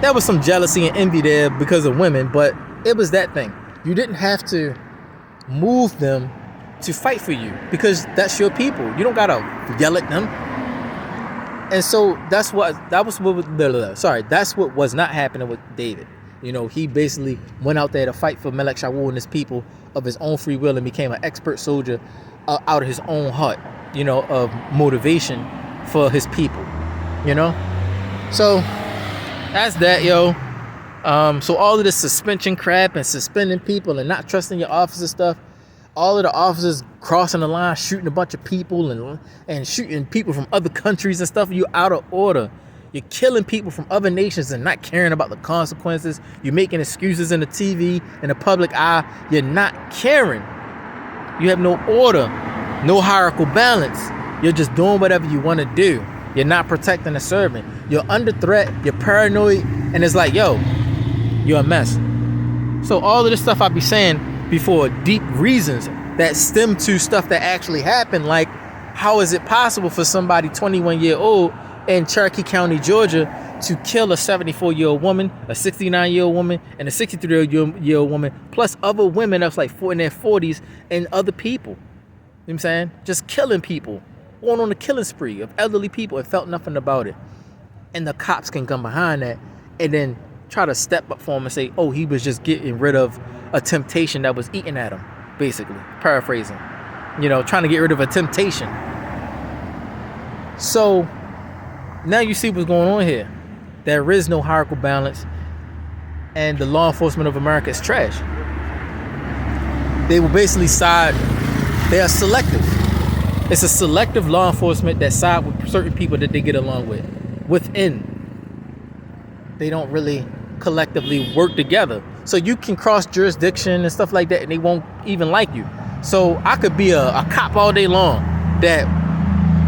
there was some jealousy and envy there because of women, but it was that thing. You didn't have to move them to fight for you because that's your people. You don't gotta yell at them. And so that's what was not happening with David. He basically went out there to fight for Melech Shaul and his people of his own free will and became an expert soldier out of his own heart, of motivation for his people, So that's that, yo. So all of this suspension crap and suspending people and not trusting your officer stuff, all of the officers crossing the line, shooting a bunch of people and shooting people from other countries and stuff, you're out of order. You're killing people from other nations and not caring about the consequences. You're making excuses in the TV, in the public eye. You're not caring. You have no order, no hierarchical balance. You're just doing whatever you want to do. You're not protecting the servant. You're under threat. You're paranoid. And it's like, yo, you're a mess. So all of this stuff I be saying before, deep reasons that stem to stuff that actually happened. Like, how is it possible for somebody 21-year-old in Cherokee County, Georgia, to kill a 74-year-old woman, a 69-year-old woman, and a 63-year-old woman, plus other women that's like in their 40s and other people? You know what I'm saying? Just killing people, going on a killing spree of elderly people and felt nothing about it. And the cops can come behind that and then try to step up for him and say, oh, he was just getting rid of a temptation that was eating at him, basically, paraphrasing, trying to get rid of a temptation. So now you see what's going on here. There is no hierarchical balance, and the law enforcement of America is trash. They will basically they are selective. It's a selective law enforcement that side with certain people that they get along with. Within, they don't really collectively work together. So you can cross jurisdiction and stuff like that, and they won't even like you. So I could be a cop all day long that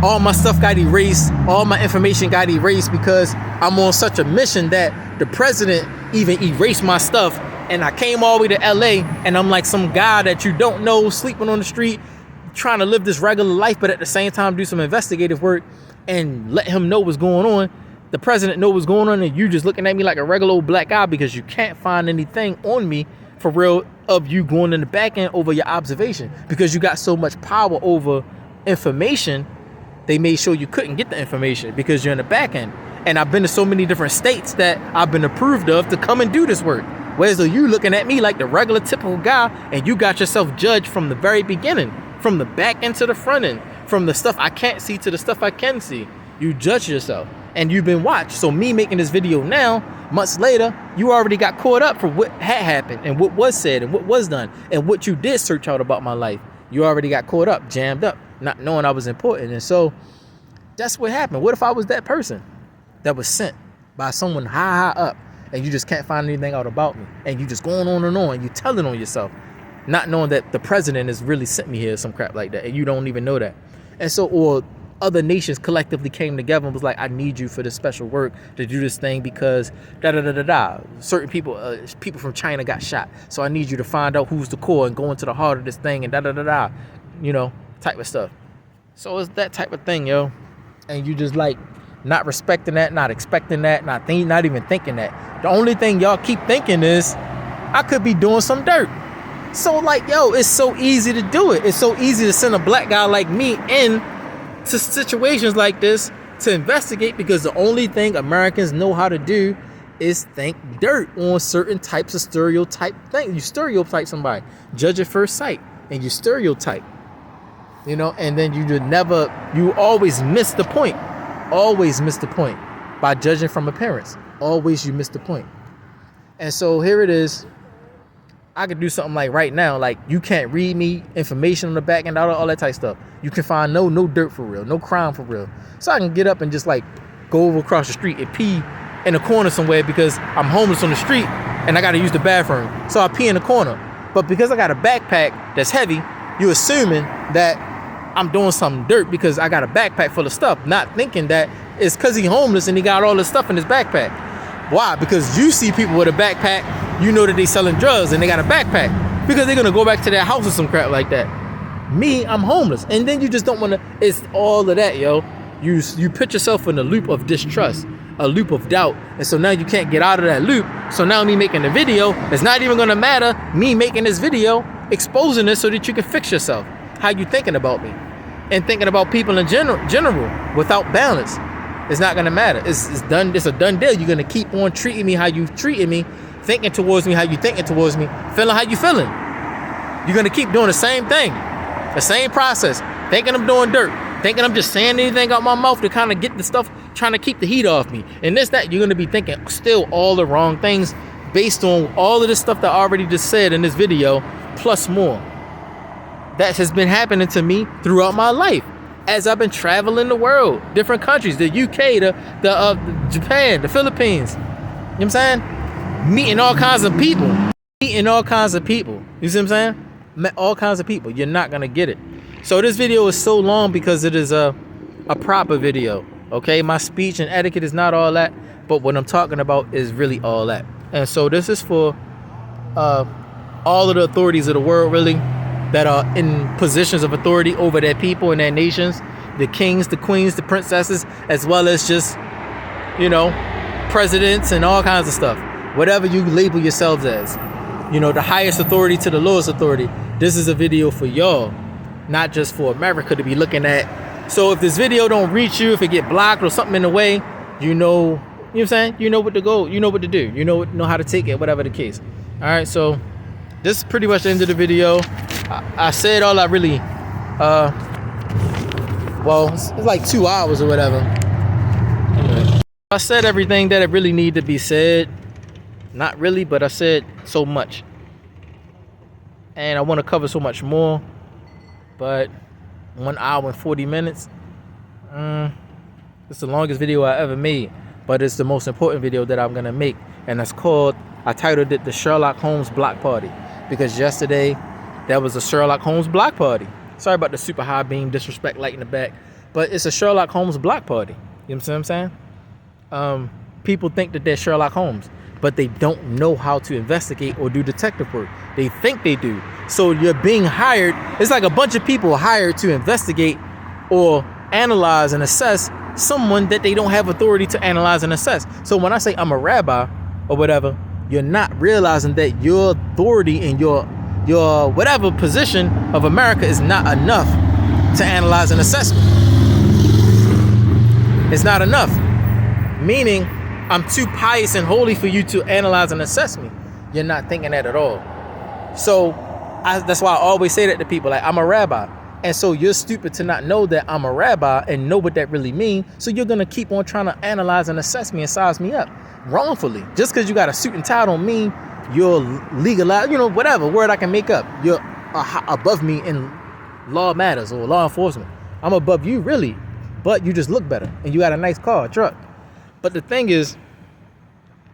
all my stuff got erased, all my information got erased because I'm on such a mission that the president even erased my stuff, and I came all the way to LA, and I'm like some guy that you don't know, sleeping on the street, trying to live this regular life, but at the same time do some investigative work and let him know what's going on. The president know what's going on, and you just looking at me like a regular old black guy because you can't find anything on me for real of you going in the back end over your observation, because you got so much power over information. They made sure you couldn't get the information because you're in the back end. And I've been to so many different states that I've been approved of to come and do this work. Whereas though you looking at me like the regular typical guy, and you got yourself judged from the very beginning, from the back end to the front end, from the stuff I can't see to the stuff I can see. You judge yourself and you've been watched. So me making this video now, months later, you already got caught up for what had happened and what was said and what was done and what you did search out about my life. You already got caught up, jammed up, not knowing I was important. And so that's what happened. What if I was that person that was sent by someone high up, and you just can't find anything out about me, and you just going on and on, you telling on yourself, not knowing that the president has really sent me here, some crap like that, and you don't even know that. And so, or other nations collectively came together and was like, I need you for this special work to do this thing because certain people, people from China got shot, so I need you to find out who's the core and go into the heart of this thing and type of stuff. So it's that type of thing, yo. And you just like not respecting that, not expecting that, not even thinking that. The only thing y'all keep thinking is, I could be doing some dirt. So like, yo, it's so easy to do it. It's so easy to send a black guy like me in to situations like this to investigate, because the only thing Americans know how to do is think dirt on certain types of stereotype things. You stereotype somebody, judge at first sight, and you stereotype. And then you always miss the point. Always miss the point by judging from appearance. Always you miss the point. And so here it is. I could do something like right now, like you can't read me information on the back end, all that type of stuff. You can find no dirt for real, no crime for real. So I can get up and just like go over across the street and pee in a corner somewhere because I'm homeless on the street and I got to use the bathroom. So I pee in the corner. But because I got a backpack that's heavy, you're assuming that I'm doing some dirt because I got a backpack full of stuff, not thinking that it's because he's homeless and he got all this stuff in his backpack. Why? Because you see people with a backpack, you know that they selling drugs and they got a backpack because they're going to go back to their house or some crap like that. Me, I'm homeless. And then you just don't want to, it's all of that, yo. You put yourself in a loop of distrust, a loop of doubt. And so now you can't get out of that loop. So now me making the video, it's not even going to matter me making this video, exposing this so that you can fix yourself. How you thinking about me and thinking about people in general without balance. It's not gonna matter. It's done. It's a done deal. You're gonna keep on treating me how you treating me, thinking towards me how you thinking towards me, feeling how you feeling. You're gonna keep doing the same thing, the same process. Thinking I'm doing dirt, thinking I'm just saying anything out my mouth to kind of get the stuff, trying to keep the heat off me. And this, that, you're going to be thinking still all the wrong things based on all of this stuff that I already just said in this video, plus more. That has been happening to me throughout my life as I've been traveling the world, different countries, the UK, the Japan, the Philippines. You know what I'm saying? Meeting all kinds of people. Meeting all kinds of people. You see what I'm saying? Met all kinds of people. You're not going to get it. So this video is so long because it is a proper video. Okay? My speech and etiquette is not all that. But what I'm talking about is really all that. And so this is for all of the authorities of the world, really, that are in positions of authority over their people and their nations. The kings, the queens, the princesses, as well as just, you know, presidents and all kinds of stuff. Whatever you label yourselves as. You know, the highest authority to the lowest authority. This is a video for y'all, not just for America to be looking at. So if this video don't reach you, if it get blocked or something in the way, you know what I'm saying? You know what to go, you know what to do. You know how to take it, whatever the case. All right, so this is pretty much the end of the video. I said all I really, well, it's like 2 hours or whatever. Anyway, I said everything that it really needed to be said. Not really, but I said so much. And I want to cover so much more. But 1 hour and 40 minutes. It's the longest video I ever made. But it's the most important video that I'm going to make. And it's called, I titled it the Sherlock Holmes Block Party. Because yesterday, there was a Sherlock Holmes block party. Sorry about the super high beam disrespect light in the back. But it's a Sherlock Holmes block party. You know what I'm saying? People think that they're Sherlock Holmes, but they don't know how to investigate or do detective work. They think they do. So you're being hired. It's like a bunch of people hired to investigate or analyze and assess someone that they don't have authority to analyze and assess. So when I say I'm a rabbi or whatever, you're not realizing that your authority and your whatever position of America is not enough to analyze and assess me. It's not enough. Meaning, I'm too pious and holy for you to analyze and assess me. You're not thinking that at all. So that's why I always say that to people, like, I'm a rabbi. And so you're stupid to not know that I'm a rabbi and know what that really means. So you're going to keep on trying to analyze and assess me and size me up wrongfully. Just because you got a suit and tie don't mean you're legalized, you know, whatever word I can make up. You're above me in law matters or law enforcement. I'm above you, really. But you just look better and you got a nice car, a truck. But the thing is,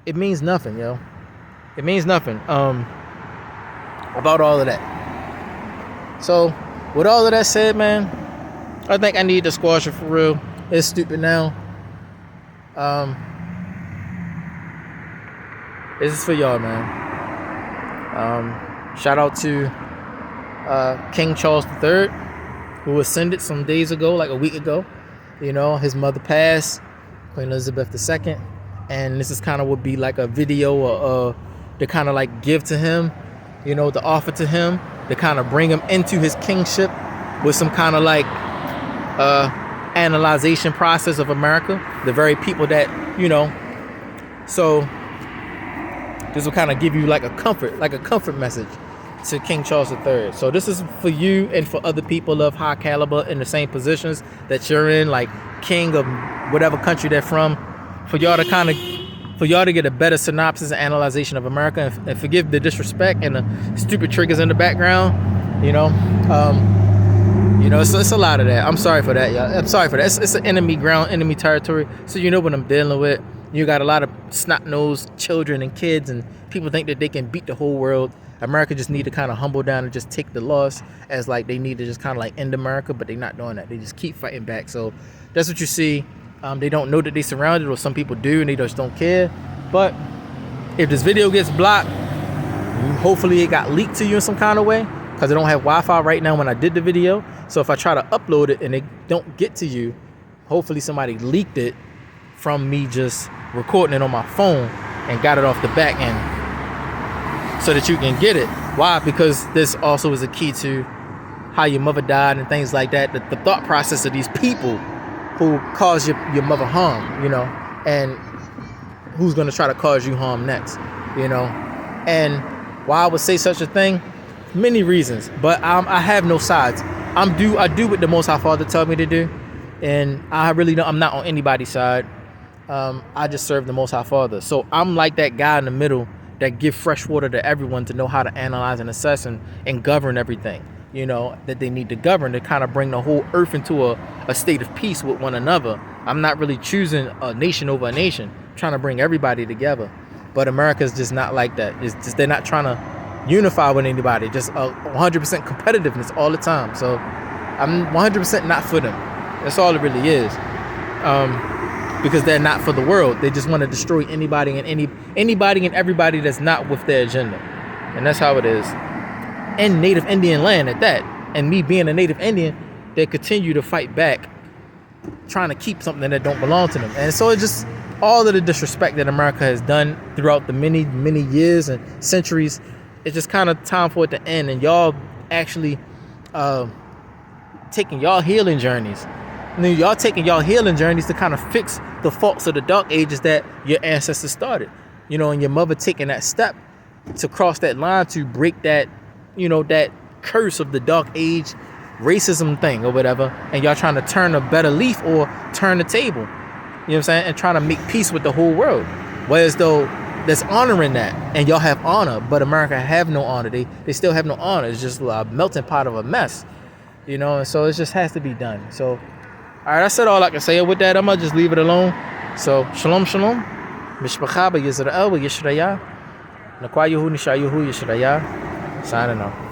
it means nothing, yo. It means nothing about all of that. So, with all of that said, man, I think I need to squash it for real. It's stupid now. This is for y'all, man. Shout out to King Charles III, who ascended some days ago, like a week ago. You know, his mother passed, Queen Elizabeth II, and this is kind of would be like a video to kind of like give to him, you know, to offer to him, to kind of bring him into his kingship with some kind of like analyzation process of America, the very people that, you know. So this will kind of give you like a comfort message to King Charles III. So this is for you and for other people of high caliber in the same positions that you're in, like king of whatever country they're from, for y'all to get a better synopsis and analyzation of America, and forgive the disrespect and the stupid triggers in the background. You know, it's a lot of that. I'm sorry for that, y'all. I'm sorry for that. It's an enemy ground, enemy territory. So you know what I'm dealing with. You got a lot of snot-nosed children and kids, and people think that they can beat the whole world. America just need to kind of humble down and just take the loss, as like they need to just kind of like end America, but they're not doing that. They just keep fighting back. So that's what you see. They don't know that they're surrounded, or some people do and they just don't care. But if this video gets blocked, hopefully it got leaked to you in some kind of way, because I don't have Wi-Fi right now when I did the video. So if I try to upload it and it don't get to you, hopefully somebody leaked it from me just recording it on my phone and got it off the back end so that you can get it. Why? Because this also is a key to how your mother died and things like that. The thought process of these people who caused your mother harm, you know, and who's going to try to cause you harm next, you know. And why I would say such a thing, many reasons, but I have no sides. I do what the Most High Father told me to do. And I really don't, I'm not on anybody's side. I just serve the Most High Father. So I'm like that guy in the middle that give fresh water to everyone to know how to analyze and assess and govern everything, that they need to govern to kind of bring the whole earth into a state of peace with one another. I'm not really choosing a nation over a nation, I'm trying to bring everybody together. But America's just not like that. It's just, they're not trying to unify with anybody, just 100% competitiveness all the time. So I'm 100% not for them. That's all it really is. Because they're not for the world. They just want to destroy anybody and anybody and everybody that's not with their agenda. And that's how it is. And Native Indian land at that. And me being a Native Indian, they continue to fight back, trying to keep something that don't belong to them. And so it's just all of the disrespect that America has done throughout the many, many years and centuries. It's just kind of time for it to end. And y'all actually taking y'all healing journeys. And then y'all taking y'all healing journeys to kind of fix the faults of the dark ages that your ancestors started. And your mother taking that step to cross that line to break that, that curse of the dark age racism thing or whatever. And y'all trying to turn a better leaf or turn the table. You know what I'm saying? And trying to make peace with the whole world. Whereas though there's honor in that. And y'all have honor. But America have no honor. They still have no honor. It's just a melting pot of a mess. And so it just has to be done. So all right, I said all I can say. With that, I'm going to just leave it alone. So, shalom, shalom. Mishpacha ba Yisrael ba Yishraya. Nakwa Yehu Nisha Yehu Yishraya. Signing off.